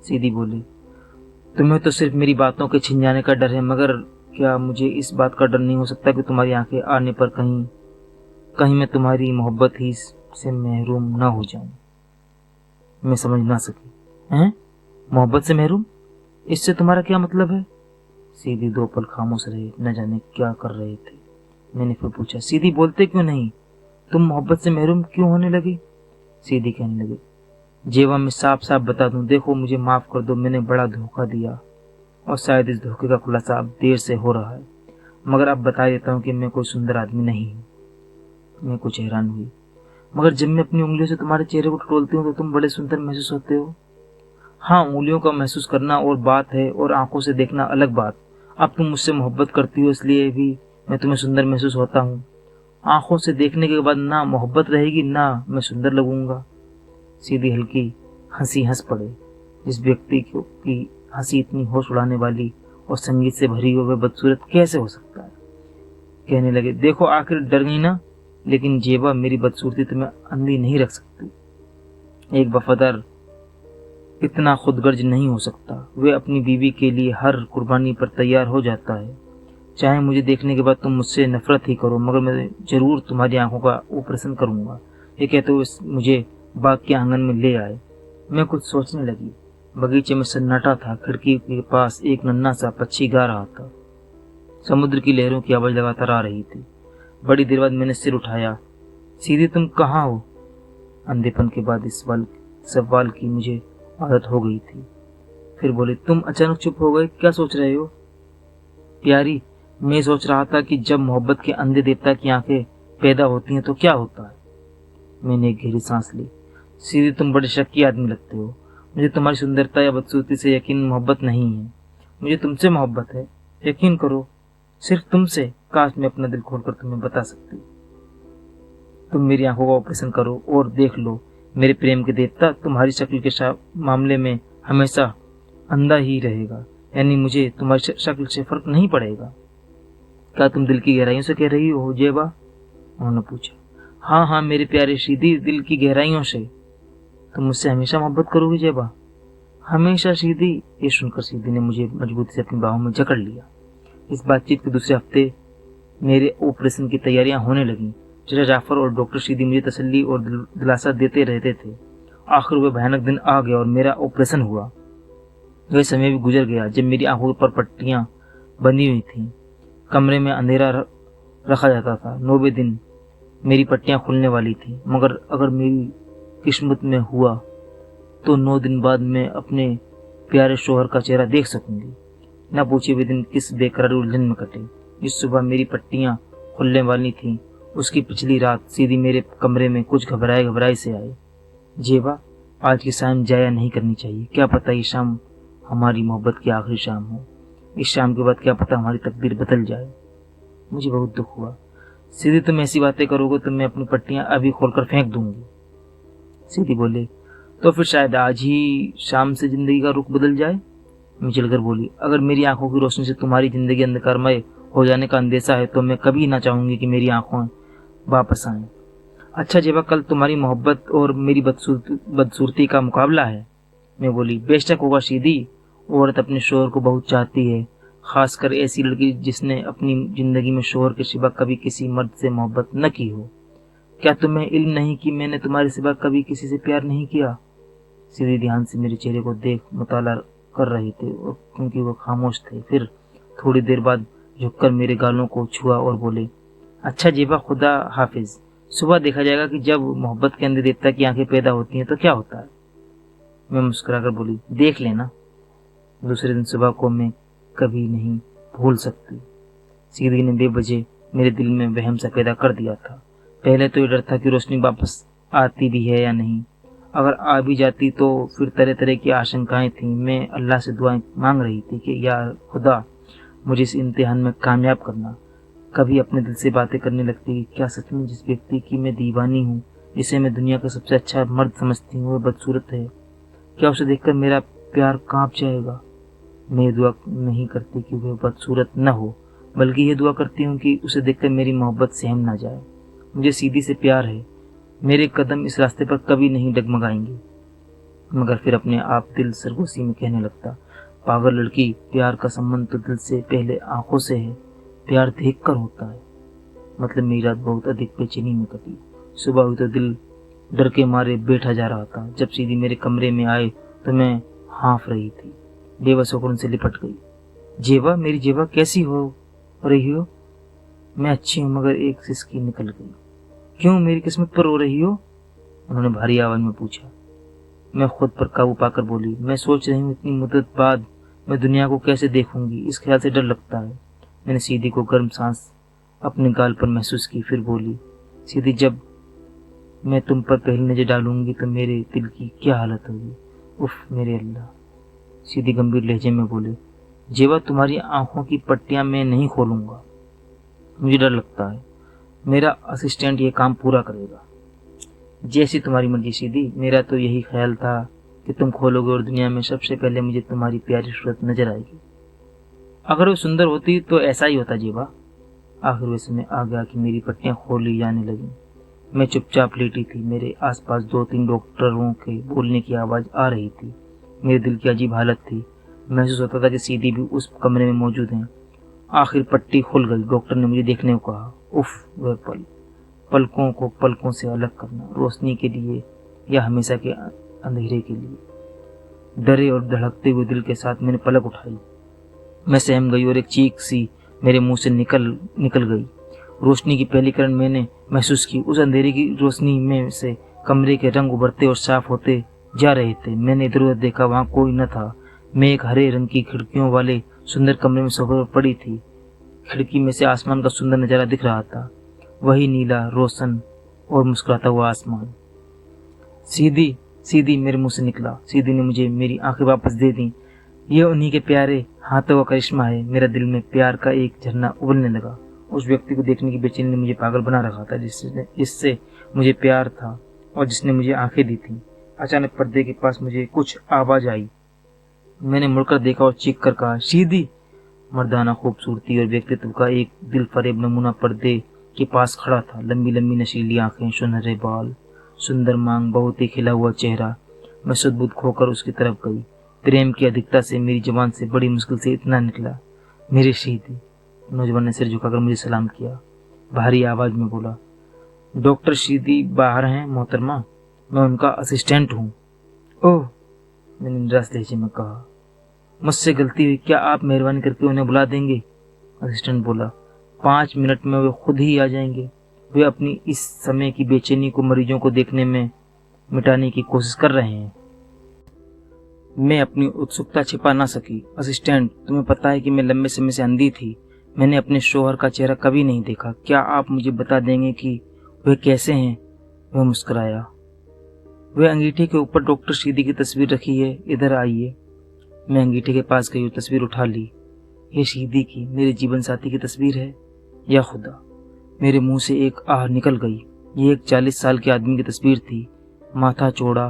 सीधी बोली, तुम्हें तो सिर्फ मेरी बातों के छिन जाने का डर है, मगर क्या मुझे इस बात का डर नहीं हो सकता कि तुम्हारी आंखें आने पर कहीं मैं तुम्हारी मोहब्बत ही से महरूम ना हो जाऊं? मैं समझ ना सकी। हैं? मोहब्बत से महरूम? इससे तुम्हारा क्या मतलब है? सीधी 2 पल खामोश रहे, न जाने क्या कर रहे थे। मैंने फिर पूछा, सीधी बोलते क्यों नहीं? तुम मोहब्बत से महरूम क्यों होने लगी? सीधी कहने लगे, जेवा मैं साफ साफ बता दूं, देखो मुझे माफ कर दो, मैंने बड़ा धोखा दिया और शायद इस धोखे का खुलासा अब देर से हो रहा है, मगर अब बता देता हूँ कि मैं कोई सुंदर आदमी नहीं हूँ। मैं कुछ हैरान हुई, मगर जब मैं अपनी उंगलियों से तुम्हारे चेहरे को टटोलती हूँ तो तुम बड़े सुंदर महसूस होते हो। हाँ, उंगलियों का महसूस करना और बात है, और आंखों से देखना अलग बात। अब तुम मुझसे मोहब्बत करती हो इसलिए भी मैं तुम्हें सुंदर महसूस होता हूँ। आंखों से देखने के बाद ना मोहब्बत रहेगी ना मैं सुंदर लगूंगा। सीधी हल्की हंसी हंस पड़े। जिस व्यक्ति की हंसी इतनी होश उड़ाने वाली और संगीत से भरी हुई बदसूरत कैसे हो सकता है? कहने लगे, देखो आखिर डर गई ना, लेकिन जेबा मेरी बदसूरती तुम्हें अंधी नहीं रख सकती। एक वफादार इतना खुदगर्ज नहीं हो सकता। वे अपनी बीवी के लिए हर कुर्बानी पर तैयार हो जाता है। चाहे मुझे देखने के बाद तुम मुझसे नफरत ही करो, मगर मैं जरूर तुम्हारी आंखों का ऑपरेशन करूंगा। ये कहते हुए मुझे बाग के आंगन में ले आए। मैं कुछ सोचने लगी। बगीचे में सन्नाटा था। खिड़की के पास एक नन्हा सा पक्षी गा रहा था। समुद्र की लहरों की आवाज लगातार आ रही थी। बड़ी देर बाद मैंने सिर उठाया। सीधी तुम कहाँ हो? अंधेपन के बाद इस सवाल की मुझे आदत हो गई थी। फिर बोले, तुम अचानक चुप हो गए, क्या सोच रहे हो? प्यारी, मैं सोच रहा था कि जब मोहब्बत के अंधे देवता की आंखें पैदा होती हैं तो क्या होता है। मैंने एक गहरी सांस ली। सीधी तुम बड़े शक्की आदमी लगते हो। मुझे तुम्हारी सुंदरता या बदसूरती से यकीन मोहब्बत नहीं है। मुझे तुमसे मोहब्बत है, यकीन करो, सिर्फ तुमसे। काश मैं अपना दिल खोलकर तुम्हें बता सकती। तुम मेरी आंखों का ऑपरेशन करो और देख लो, मेरे प्रेम के देवता तुम्हारी शक्ल के मामले में हमेशा अंधा ही रहेगा, यानी मुझे तुम्हारी शक्ल से फर्क नहीं पड़ेगा। क्या तुम दिल की गहराइयों से कह रही हो जेबा? उन्होंने पूछा। हाँ हाँ मेरे प्यारे सीधी, दिल की गहराइयों से। तुम मुझसे हमेशा मोहब्बत करोगी जेबा? हमेशा सीधी। ये सुनकर सीधी ने मुझे मजबूती से अपनी बाहों में जकड़ लिया। इस बातचीत के दूसरे हफ्ते मेरे ऑपरेशन की तैयारियां होने लगी। चचा जाफर और डॉक्टर सीधी मुझे तसल्ली और दिलासा देते रहते थे। आखिर वह भयानक दिन आ गया और मेरा ऑपरेशन हुआ। वह समय भी गुजर गया जब मेरी आंखों पर पट्टियां बंधी हुई थीं। कमरे में अंधेरा रखा जाता था। 9वें दिन मेरी पट्टियां खुलने वाली थी, मगर अगर मेरी किस्मत में हुआ तो 9 दिन बाद मैं अपने प्यारे शोहर का चेहरा देख सकूंगी। न पूछे वे दिन किस बेकरार उलझन में कटे। जिस सुबह मेरी पट्टियां खुलने वाली थीं, उसकी पिछली रात सीधी मेरे कमरे में कुछ घबराए घबराए से आए। जेबा, आज की शाम जाया नहीं करनी चाहिए। क्या पता ये शाम हमारी मोहब्बत की आखिरी शाम हो। इस शाम के बाद क्या पता हमारी तकदीर बदल जाए। मुझे बहुत दुख हुआ। सीधी तुम ऐसी बातें करोगे तो मैं अपनी पट्टियां अभी खोलकर फेंक दूंगी। सीधी बोले, तो फिर शायद आज ही शाम से जिंदगी का रुख बदल जाए। मैं चलकर बोली, अगर मेरी आंखों की रोशनी से तुम्हारी जिंदगी अंधकारमय हो जाने का अंदेशा है तो मैं कभी ना चाहूंगी कि मेरी आंखों वापस आए। अच्छा जेबा, कल तुम्हारी मोहब्बत और मेरी बदसूरती का मुकाबला है। मैं बोली, बेशक होगा सीधी। औरत अपने शोहर को बहुत चाहती है, खासकर ऐसी लड़की जिसने अपनी जिंदगी में शोहर के सिवा कभी किसी मर्द से मोहब्बत न की हो। क्या तुम्हें इल्म नहीं कि मैंने तुम्हारे सिवा कभी किसी से प्यार नहीं किया? सीधी ध्यान से मेरे चेहरे को देख मुताला कर रहे थे और क्योंकि वो खामोश थे। फिर थोड़ी देर बाद झुककर मेरे गालों को छुआ और बोले, अच्छा जेबा, खुदा हाफिज। सुबह देखा जाएगा कि जब मोहब्बत के अंदर देवता की आंखें पैदा होती हैं तो क्या होता है। मैं मुस्कुराकर बोली, देख लेना। दूसरे दिन सुबह को मैं कभी नहीं भूल सकती। सीधी ने बेवजह मेरे दिल में वहम सा पैदा कर दिया था। पहले तो ये डर था कि रोशनी वापस आती भी है या नहीं। अगर आ भी जाती तो फिर तरह तरह की आशंकाएं थीं। मैं अल्लाह से दुआएं मांग रही थी कि या खुदा, मुझे इस इम्तिहान में कामयाब करना। कभी अपने दिल से बातें करने लगती कि क्या सच में जिस व्यक्ति की मैं दीवानी हूँ, जिसे मैं दुनिया का सबसे अच्छा मर्द समझती हूँ, वह बदसूरत है? क्या उसे देखकर मेरा प्यार कांप जाएगा? मैं ये दुआ नहीं करती कि वह बदसूरत न हो, बल्कि ये दुआ करती हूँ कि उसे देखकर मेरी मोहब्बत सहम ना जाए। मुझे सीधी से प्यार है। मेरे कदम इस रास्ते पर कभी नहीं डगमगाएंगे। मगर फिर अपने आप दिल सरगोशी में कहने लगता, पागल लड़की, प्यार का संबंध तो दिल से पहले आंखों से है, प्यार देख कर होता है। मतलब मेरी रात बहुत अधिक बेचैनी में कटी। सुबह हुई तो दिल डर के मारे बैठा जा रहा था। जब सीधी मेरे कमरे में आए तो मैं हाँफ रही थी। बेबस होकर उनसे लिपट गई। जेबा, मेरी जेबा, कैसी हो रही हो? मैं अच्छी हूँ, मगर एक सिसकी निकल गई। क्यों, मेरी किस्मत पर रो रही हो? उन्होंने भारी आवाज में पूछा। मैं खुद पर काबू पाकर बोली, मैं सोच रही हूँ इतनी मुद्दत बाद मैं दुनिया को कैसे देखूंगी, इस ख्याल से डर लगता है। मैंने सीधी को गर्म सांस अपने गाल पर महसूस की, फिर बोली, सीधी, जब मैं तुम पर पहली नजर डालूंगी तो मेरे दिल की क्या हालत होगी। उफ मेरे अल्लाह। सीधी गंभीर लहजे में बोले, जेबा, तुम्हारी आंखों की पट्टियां मैं नहीं खोलूंगा, मुझे डर लगता है। मेरा असिस्टेंट ये काम पूरा करेगा। जैसी तुम्हारी मर्जी सीधी, मेरा तो यही ख्याल था कि तुम खोलोगे और दुनिया में सबसे पहले मुझे तुम्हारी प्यारी सूरत नजर आएगी। अगर वो सुंदर होती तो ऐसा ही होता जेबा। आखिर वे समय आ गया कि मेरी पट्टियां खोली जाने लगी। मैं चुपचाप लेटी थी। मेरे आसपास 2-3 डॉक्टरों के बोलने की आवाज आ रही थी। मेरे दिल की अजीब हालत थी। महसूस होता था कि सीधी भी उस कमरे में मौजूद हैं। आखिर पट्टी खुल गई। डॉक्टर ने मुझे देखने को कहा। उफ, वह पलकों को पलकों से अलग करना, रोशनी के लिए या हमेशा के अंधेरे के लिए। डरे और धड़कते हुए दिल के साथ मैंने पलक उठाई। मैं सहम गई और एक चीख सी मेरे मुंह से निकल गई। रोशनी की पहली किरण मैंने महसूस की। उस अंधेरे की रोशनी में से कमरे के रंग उभरते और साफ होते जा रहे थे। मैंने इधर उधर देखा, वहां कोई न था। मैं एक हरे रंग की खिड़कियों वाले सुंदर कमरे में सोफे पर पड़ी थी। खिड़की में से आसमान का सुंदर नजारा दिख रहा था, वही नीला, रोशन और मुस्कुराता हुआ आसमान। सीधी सीधी मेरे मुंह से निकला। सीधी ने मुझे मेरी आंखें वापस दे दी। ये उन्हीं के प्यारे हाथों का करिश्मा है। मेरा दिल में प्यार का एक झरना उबलने लगा। उस व्यक्ति को देखने की बेचैनी ने मुझे पागल बना रखा था, जिससे मुझे प्यार था और जिसने मुझे आंखें दी थी। अचानक पर्दे के पास मुझे कुछ आवाज आई। मैंने मुड़कर देखा और चीख कर कहा, सीधी। मर्दाना खूबसूरती और व्यक्तित्व का एक दिल फरेब नमूना पर्दे के पास खड़ा था। लंबी लंबी नशीली आंखें, सुनहरे बाल, सुंदर मांग, बहुत ही खिला हुआ चेहरा। मैं सुध-बुध खोकर उसकी तरफ गई। प्रेम की अधिकता से मेरी जुबान से बड़ी मुश्किल से इतना निकला, मेरी सीधी। नौजवान ने सिर झुकाकर मुझे सलाम किया। भारी आवाज में बोला, डॉक्टर सीधी बाहर हैं मोहतरमा, मैं उनका असिस्टेंट हूँ। ओह, मैंने निराश लहजे में कहा, मुझसे गलती हुई, क्या आप मेहरबानी करके उन्हें बुला देंगे? असिस्टेंट बोला, 5 मिनट में वे खुद ही आ जाएंगे। वे अपनी इस समय की बेचैनी को मरीजों को देखने में मिटाने की कोशिश कर रहे हैं। मैं अपनी उत्सुकता छिपा ना सकी। असिस्टेंट, तुम्हें पता है कि मैं लंबे समय से अंधी थी। मैंने अपने शौहर का चेहरा कभी नहीं देखा। क्या आप मुझे बता देंगे कि वे कैसे हैं? वह मुस्कुराया। वे अंगीठी के ऊपर डॉक्टर सीधी की तस्वीर रखी है, इधर आइए। मैं अंगीठी के पास गई और तस्वीर उठा ली। ये सीधी की, मेरे जीवन साथी की तस्वीर है। या खुदा, मेरे मुंह से एक आह निकल गई। ये एक 40 साल के आदमी की तस्वीर थी। माथा चौड़ा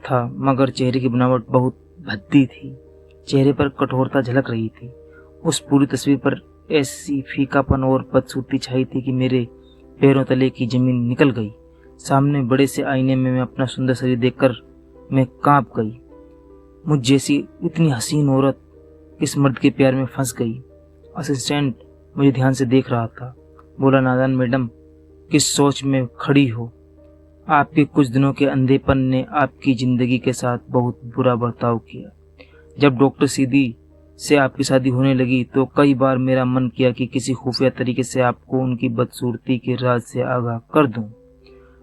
था, मगर चेहरे की बनावट बहुत भद्दी थी। चेहरे पर कठोरता झलक रही थी। उस पूरी तस्वीर पर ऐसी फीकापन और बदसूरती छाई थी कि मेरे पैरों तले की जमीन निकल गई। सामने बड़े से आईने में मैं अपना सुंदर शरीर देखकर मैं कांप गई। मुझ जैसी इतनी हसीन औरत इस मर्द के प्यार में फंस गई। असिस्टेंट मुझे ध्यान से देख रहा था। बोला, नादान मैडम, किस सोच में खड़ी हो? आपके कुछ दिनों के अंधेपन ने आपकी जिंदगी के साथ बहुत बुरा बर्ताव किया। जब डॉक्टर सीधी से आपकी शादी होने लगी तो कई बार मेरा मन किया कि किसी खुफिया तरीके से आपको उनकी बदसूरती के राज से आगाह कर दूं,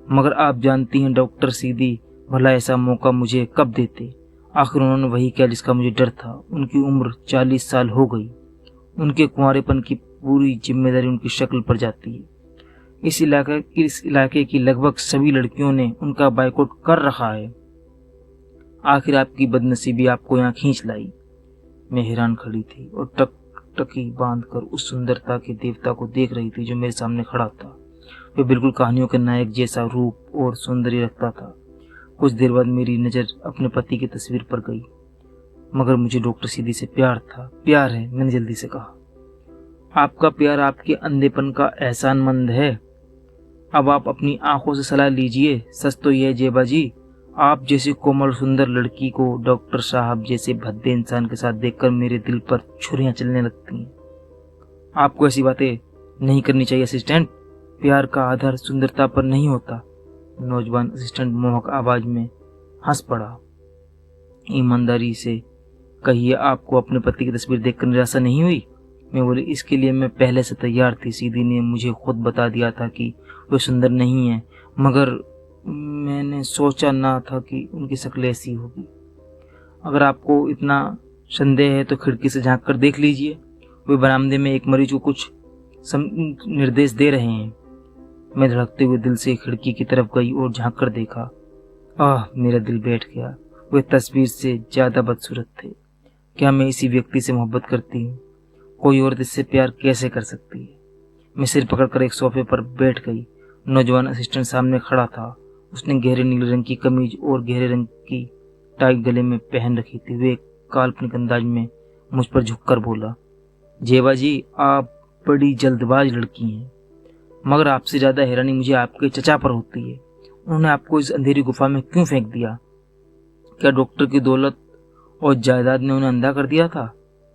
मगर आप जानती हैं डॉक्टर सीधी भला ऐसा मौका मुझे कब देते। आखिर उन्होंने वही किया जिसका मुझे डर था। उनकी उम्र 40 साल हो गई। उनके कुंवारेपन की पूरी जिम्मेदारी उनकी शक्ल पर जाती है। इस इलाके की लगभग सभी लड़कियों ने उनका बायकॉट कर रखा है। आखिर आपकी बदनसीबी आपको यहाँ खींच लाई। मैं हैरान खड़ी थी और टकटकी बांधकर उस सुंदरता के देवता को देख रही थी जो मेरे सामने खड़ा था। वह बिल्कुल कहानियों के नायक जैसा रूप और सौंदर्य रखता था। कुछ देर बाद मेरी नजर अपने पति की तस्वीर पर गई, मगर मुझे डॉक्टर सीधी से प्यार था। प्यार है, मैंने जल्दी से कहा। आपका प्यार आपके अंधेपन का एहसानमंद है। अब आप अपनी आंखों से सलाह लीजिए। सच तो यह जेबा जी, आप जैसी कोमल सुंदर लड़की को डॉक्टर साहब जैसे भद्दे इंसान के साथ देखकर मेरे दिल पर छुरियां चलने लगती हैं। आपको ऐसी बातें नहीं करनी चाहिए असिस्टेंट। प्यार का आधार सुंदरता पर नहीं होता। नौजवान असिस्टेंट मोहक आवाज में हंस पड़ा। ईमानदारी से कहिए, आपको अपने पति की तस्वीर देखकर निराशा नहीं हुई? मैं बोली, इसके लिए मैं पहले से तैयार थी। सीधी ने मुझे खुद बता दिया था कि वो सुंदर नहीं है, मगर मैंने सोचा ना था कि उनकी शक्ल ऐसी होगी। अगर आपको इतना संदेह है तो खिड़की से झांक कर देख लीजिए। वे बरामदे में एक मरीज को कुछ निर्देश दे रहे हैं। मैं धड़कते हुए दिल से खिड़की की तरफ गई और झांक कर देखा। मेरा दिल बैठ गया। वे तस्वीर से ज्यादा बदसूरत थे। क्या मैं इसी व्यक्ति से मोहब्बत करती हूँ? कोई औरत इससे प्यार कैसे कर सकती है? मैं सिर पकड़कर एक सोफे पर बैठ गई। नौजवान असिस्टेंट सामने खड़ा था। उसने गहरे नीले रंग की कमीज और गहरे रंग की टाई गले में पहन रखी थी। वे काल्पनिक अंदाज में मुझ पर झुककर बोला, जेबा जी, आप बड़ी जल्दबाज लड़की हैं, मगर आपसे ज्यादा हैरानी मुझे आपके चचा पर होती है। उन्होंने आपको इस अंधेरी गुफा में क्यों फेंक दिया? क्या डॉक्टर की दौलत और जायदाद ने उन्हें अंधा कर दिया था?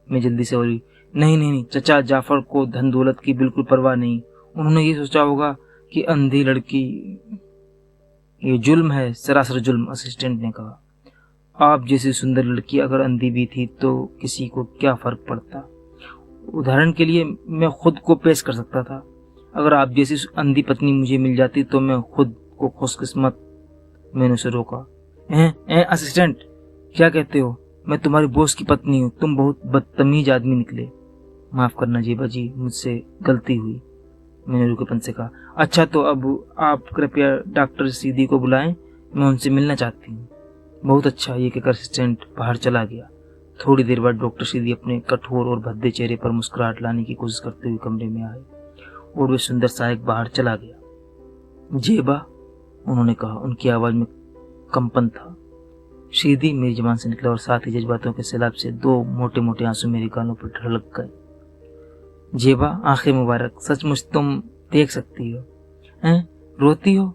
मैं जल्दी से बोली, नहीं नहीं नहीं, चचा जाफर को धन दौलत की बिल्कुल परवाह नहीं। उन्होंने ये सोचा होगा कि अंधी लड़की, ये जुल्म है, सरासर जुल्म। असिस्टेंट ने कहा, आप जैसी सुंदर लड़की अगर अंधी भी थी तो किसी को क्या फर्क पड़ता? उदाहरण के लिए मैं खुद को पेश कर सकता था। अगर आप जैसी अंधी पत्नी मुझे मिल जाती तो मैं खुद को खुशकिस्मत। मैंने उसे रोका। असिस्टेंट, क्या कहते हो? मैं तुम्हारी बॉस की पत्नी हूँ। तुम बहुत बदतमीज आदमी निकले। माफ करना जेबा जी, मुझसे गलती हुई। मैंने रुकेपन से कहा, अच्छा तो अब आप कृपया डॉक्टर सीधी को बुलाएं, मैं उनसे मिलना चाहती हूँ। बहुत अच्छा, ये कहकर असिस्टेंट बाहर चला गया। थोड़ी देर बाद डॉक्टर सीधी अपने कठोर और भद्दे चेहरे पर मुस्कुराहट लाने की कोशिश करते हुए कमरे में आए और वे सुंदर सहायक बाहर चला गया। जेबा, उन्होंने कहा। उनकी आवाज में कंपन था। सीधी मेरी जुबान से निकला और साथ ही जज्बातों के सैलाब से दो मोटे मोटे आंसू मेरे गालों पर ढलक गए। जेबा, आंखें मुबारक, सचमुच तुम देख सकती हो? हैं? रोती हो?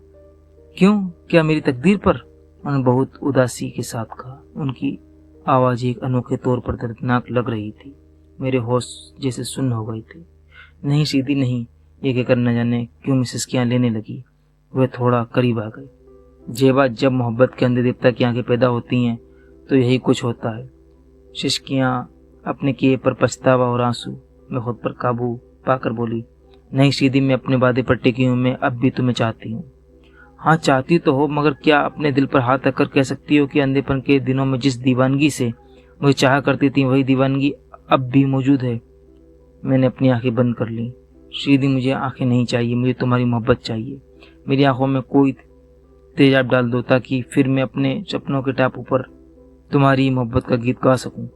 क्यों? क्या मेरी तकदीर पर? उन्होंने बहुत उदासी के साथ कहा। उनकी आवाज एक अनोखे तौर पर दर्दनाक लग रही थी। मेरे होश जैसे सुन्न हो गए थे। नहीं सीधी नहीं, ये कहकर न जाने क्यों मैं सिसकियां लेने लगी। वह थोड़ा करीब आ गए। जेबा, जब मोहब्बत के अंधे देवता की आंखें पैदा होती हैं तो यही कुछ होता है। सिसकियां, अपने किए पर पछतावा और आंसू। मैं खुद पर काबू पाकर बोली, नहीं सीधी, मैं अपने वादे पर टिकी हूँ। मैं अब भी तुम्हें चाहती हूँ। हाँ, चाहती तो हो, मगर क्या अपने दिल पर हाथ रखकर कह सकती हो कि अंधेपन के दिनों में जिस दीवानगी से मुझे चाहा करती थी वही दीवानगी अब भी मौजूद है? मैंने अपनी आंखें बंद कर ली। सीधी, मुझे आंखें नहीं चाहिए, मुझे तुम्हारी मोहब्बत चाहिए। मेरी आंखों में कोई तेजाब डाल दो ताकि फिर मैं अपने सपनों के टापू पर तुम्हारी मोहब्बत का गीत गा सकूं।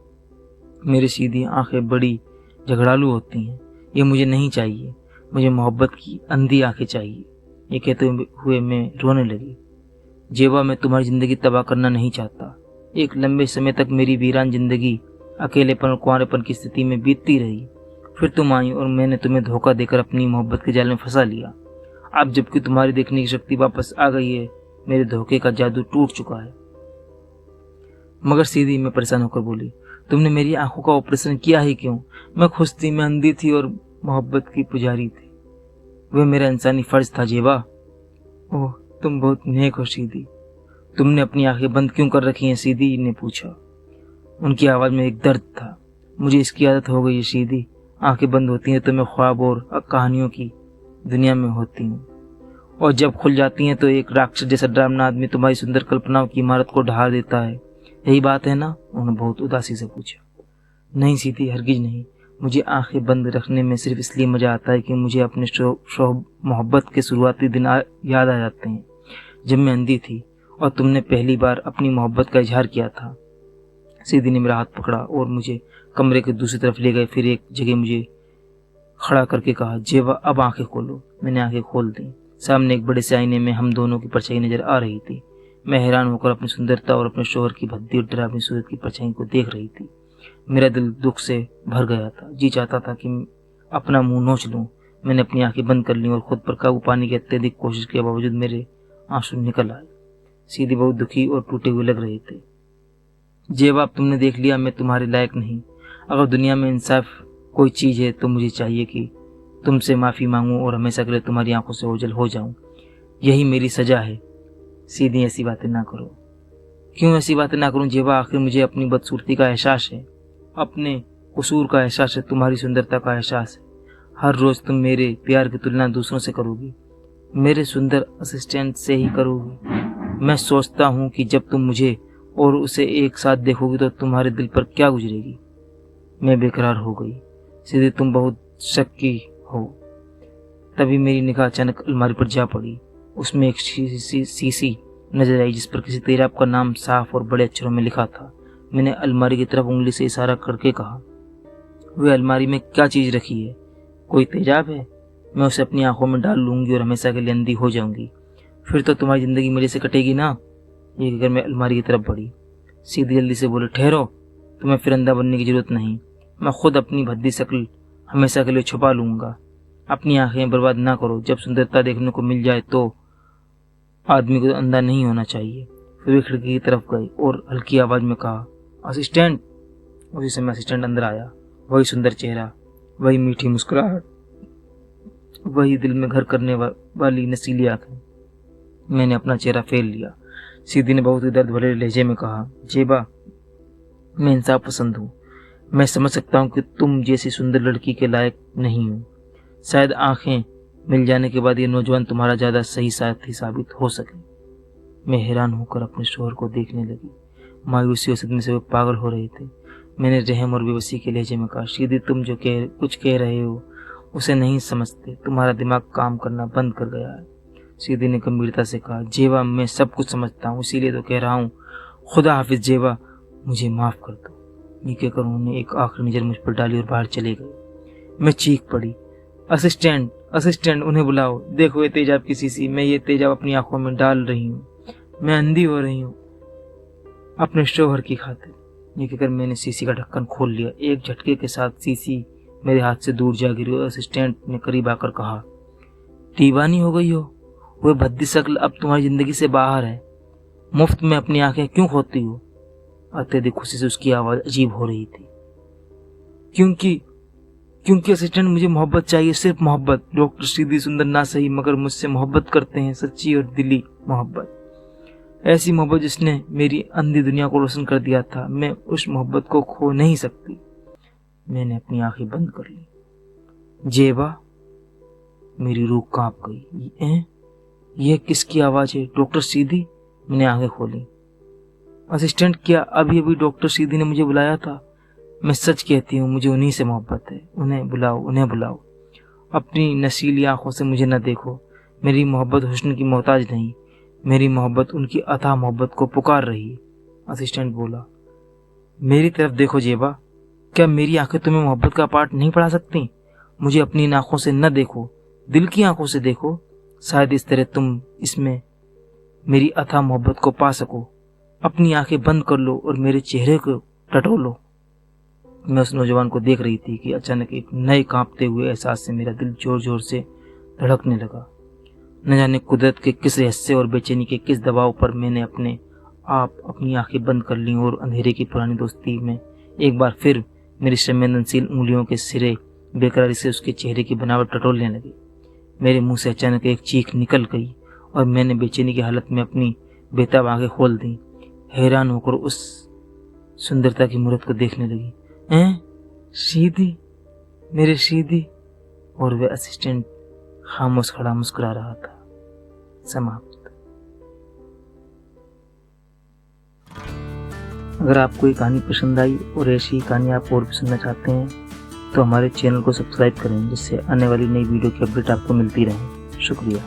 मेरी सीधी आंखें बड़ी झगड़ालू होती हैं। ये मुझे नहीं चाहिए, मुझे मोहब्बत की अंधी आंखें चाहिए। ये कहते हुए मैं रोने लगी। जेबा, मैं तुम्हारी जिंदगी तबाह करना नहीं चाहता। एक लंबे समय तक मेरी वीरान जिंदगी अकेलेपन और कुंवारेपन की स्थिति में बीतती रही। फिर तुम आई और मैंने तुम्हें धोखा देकर अपनी मोहब्बत के जाल में फंसा लिया। अब जबकि तुम्हारी देखने की शक्ति वापस आ गई है, मेरे धोखे का जादू टूट चुका है। मगर सीधी, मैं परेशान होकर बोली, तुमने मेरी आंखों का ऑपरेशन किया ही क्यों? मैं खुश थी, मैं अंधी थी और मोहब्बत की पुजारी थी। वह मेरा इंसानी फर्ज था। जेबा, ओह, तुम बहुत नेक हो सीधी। तुमने अपनी आंखें बंद क्यों कर रखी हैं? सीधी ने पूछा। उनकी आवाज में एक दर्द था। मुझे इसकी आदत हो गई है सीधी। आंखें बंद होती हैं तो मैं ख्वाब और कहानियों की दुनिया में होती हूँ, और जब खुल जाती हैं तो एक राक्षस जैसा डरावना आदमी तुम्हारी सुंदर कल्पनाओं की इमारत को ढा देता है। यही बात है ना? उन्होंने बहुत उदासी से पूछा। नहीं सीधी, हरगिज नहीं। मुझे आंखें बंद रखने में सिर्फ इसलिए मजा आता है कि मुझे अपने मोहब्बत के शुरुआती दिन याद आ जाते हैं, जब मैं अंधी थी और तुमने पहली बार अपनी मोहब्बत का इजहार किया था। सीधी ने मेरा हाथ पकड़ा और मुझे कमरे के दूसरी तरफ ले गए। फिर एक जगह मुझे खड़ा करके कहा, जेबा, अब आंखें खोलो। मैंने आंखें खोल दी। सामने एक बड़े से आईने में हम दोनों की परछाई नजर आ रही थी। मैं हैरान होकर अपनी सुंदरता और अपने शोहर की भद्दी और डरावनी सूरत की परछाई को देख रही थी। मेरा दिल दुख से भर गया था। जी चाहता था कि अपना मुंह नोच लूं। मैंने अपनी आंखें बंद कर ली और खुद पर काबू पाने की अत्यधिक कोशिश के बावजूद मेरे आंसू निकल आए। सीधी बहुत दुखी और टूटे हुए लग रहे थे। जेबा, तुमने देख लिया, मैं तुम्हारे लायक नहीं। अगर दुनिया में इंसाफ कोई चीज है तो मुझे चाहिए कि तुमसे माफी मांगूं और हमेशा के लिए तुम्हारी आंखों से ओझल हो जाऊं। यही मेरी सजा है। सीधी, ऐसी बातें ना करो। क्यों ऐसी बातें ना करूं जेबा? आखिर मुझे अपनी बदसूरती का एहसास है, अपने कसूर का एहसास है, तुम्हारी सुंदरता का एहसास है। हर रोज तुम मेरे प्यार की तुलना दूसरों से करोगी, मेरे सुंदर असिस्टेंट से ही करोगी। मैं सोचता हूँ कि जब तुम मुझे और उसे एक साथ देखोगी तो तुम्हारे दिल पर क्या गुजरेगी। मैं बेकरार हो गई। सीधे तुम बहुत शक्की हो। तभी मेरी निगाह अचानक अलमारी पर जा पड़ी। उसमें एक शीशी नजर आई जिस पर किसी तेजाब का नाम साफ और बड़े अक्षरों में लिखा था। मैंने अलमारी की तरफ उंगली से इशारा करके कहा, वे अलमारी में क्या चीज रखी है? कोई तेजाब है? मैं उसे अपनी आंखों में डाल लूंगी और हमेशा के लिए अंधी हो जाऊंगी। फिर तो तुम्हारी जिंदगी मेरे से कटेगी ना। ये कहकर मैं अलमारी की तरफ बढ़ी। सीधी जल्दी से बोले, ठहरो, तुम्हें फिर अंधा बनने की जरूरत नहीं। मैं खुद अपनी भद्दी शक्ल हमेशा के लिए छुपा लूंगा। अपनी आंखें बर्बाद ना करो। जब सुंदरता देखने को मिल जाए तो आदमी को अंधा नहीं होना चाहिए। फिर वे खिड़की की तरफ गए और हल्की आवाज में कहा, असिस्टेंट। उसी समय असिस्टेंट अंदर आया। वही सुंदर चेहरा, वही मीठी मुस्कुराहट, वही दिल में घर करने वाली नसीली आंखें। मैंने अपना चेहरा फेर लिया। सीधी ने बहुत ही दर्द भरे लहजे में कहा, जेबा, मैं इंसाफ पसंद हूँ। मैं समझ सकता हूँ कि तुम जैसी सुंदर लड़की के लायक नहीं हो। शायद आंखें मिल जाने के बाद ये नौजवान तुम्हारा ज्यादा सही साथी साबित हो सके। मैं हैरान होकर अपने शोहर को देखने लगी। मायूसी और सदमे से वे पागल हो रहे थे। मैंने रहम और बेबसी के लहजे में कहा, सीधी, तुम जो कुछ कह रहे हो उसे नहीं समझते। तुम्हारा दिमाग काम करना बंद कर गया है। सीधी ने गंभीरता से कहा, जेबा, मैं सब कुछ समझता हूँ, इसीलिए तो कह रहा हूँ। खुदा हाफिज जेबा, मुझे माफ कर दो। ये कहकर उन्होंने एक आखिरी नजर मुझ पर डाली और बाहर चले गए। मैं चीख पड़ी, असिस्टेंट, असिस्टेंट, उन्हें बुलाओ। देखो ये तेजाब की शीशी, मैं ये तेजाब अपनी आंखों में डाल रही हूँ। मैं अंधी हो रही हूँ अपने शोहर की खातिर। ये कहकर मैंने शीशी का ढक्कन खोल लिया। एक झटके के साथ शीशी मेरे हाथ से दूर जा गिरी और असिस्टेंट ने करीब आकर कहा, दीवानी हो गई हो? वह भद्दी शक्ल अब तुम्हारी जिंदगी से बाहर है। मुफ्त में अपनी आंखें क्यों खोती हो? अत्यधिक खुशी से उसकी आवाज अजीब हो रही थी। क्योंकि असिस्टेंट, मुझे मोहब्बत चाहिए, सिर्फ मोहब्बत। डॉक्टर सीधी सुंदर ना सही मगर मुझसे मोहब्बत करते हैं, सच्ची और दिली मोहब्बत। ऐसी मोहब्बत जिसने मेरी अंधी दुनिया को रोशन कर दिया था। मैं उस मोहब्बत को खो नहीं सकती। मैंने अपनी आंखें बंद कर ली। जेबा, मेरी रूह कांप गई। यह किसकी आवाज है? डॉक्टर सीधी? मैंने आंखें खोली। असिस्टेंट, क्या अभी अभी डॉक्टर सीधी ने मुझे बुलाया था? मैं सच कहती हूँ, मुझे उन्हीं से मोहब्बत है। उन्हें बुलाओ, उन्हें बुलाओ। अपनी नशीली आंखों से मुझे न देखो। मेरी मोहब्बत हुस्न की मोहताज नहीं। मेरी मोहब्बत उनकी अथाह मोहब्बत को पुकार रही है। असिस्टेंट बोला, मेरी तरफ देखो जेबा, क्या मेरी आंखें तुम्हें मोहब्बत का पाठ नहीं पढ़ा सकती? मुझे अपनी इन आंखों से न देखो, दिल की आंखों से देखो। शायद इस तरह तुम इसमें मेरी अथाह मोहब्बत को पा सको। अपनी आंखें बंद कर लो और मेरे चेहरे को टटोलो। मैं उस नौजवान को देख रही थी कि अचानक एक नए कांपते हुए एहसास से मेरा दिल जोर जोर से धड़कने लगा। न जाने कुदरत के किस रहस्य और बेचैनी के किस दबाव पर मैंने अपने आप अपनी आंखें बंद कर लीं और अंधेरे की पुरानी दोस्ती में एक बार फिर मेरी संवेदनशील उंगलियों के सिरे बेकरारी से उसके चेहरे की बनावट टटोलने लगे। मेरे मुंह से अचानक एक चीख निकल गई और मैंने बेचैनी की हालत में अपनी बेताब आंखें खोल दी। हैरान होकर उस सुंदरता की मूरत को देखने लगी। सीधी, मेरे सीधी। और वह असिस्टेंट खामोश खड़ा मुस्कुरा रहा था। समाप्त। अगर आपको ये कहानी पसंद आई और ऐसी कहानी आप और भी सुनना चाहते हैं तो हमारे चैनल को सब्सक्राइब करें, जिससे आने वाली नई वीडियो की अपडेट आपको मिलती रहे। शुक्रिया।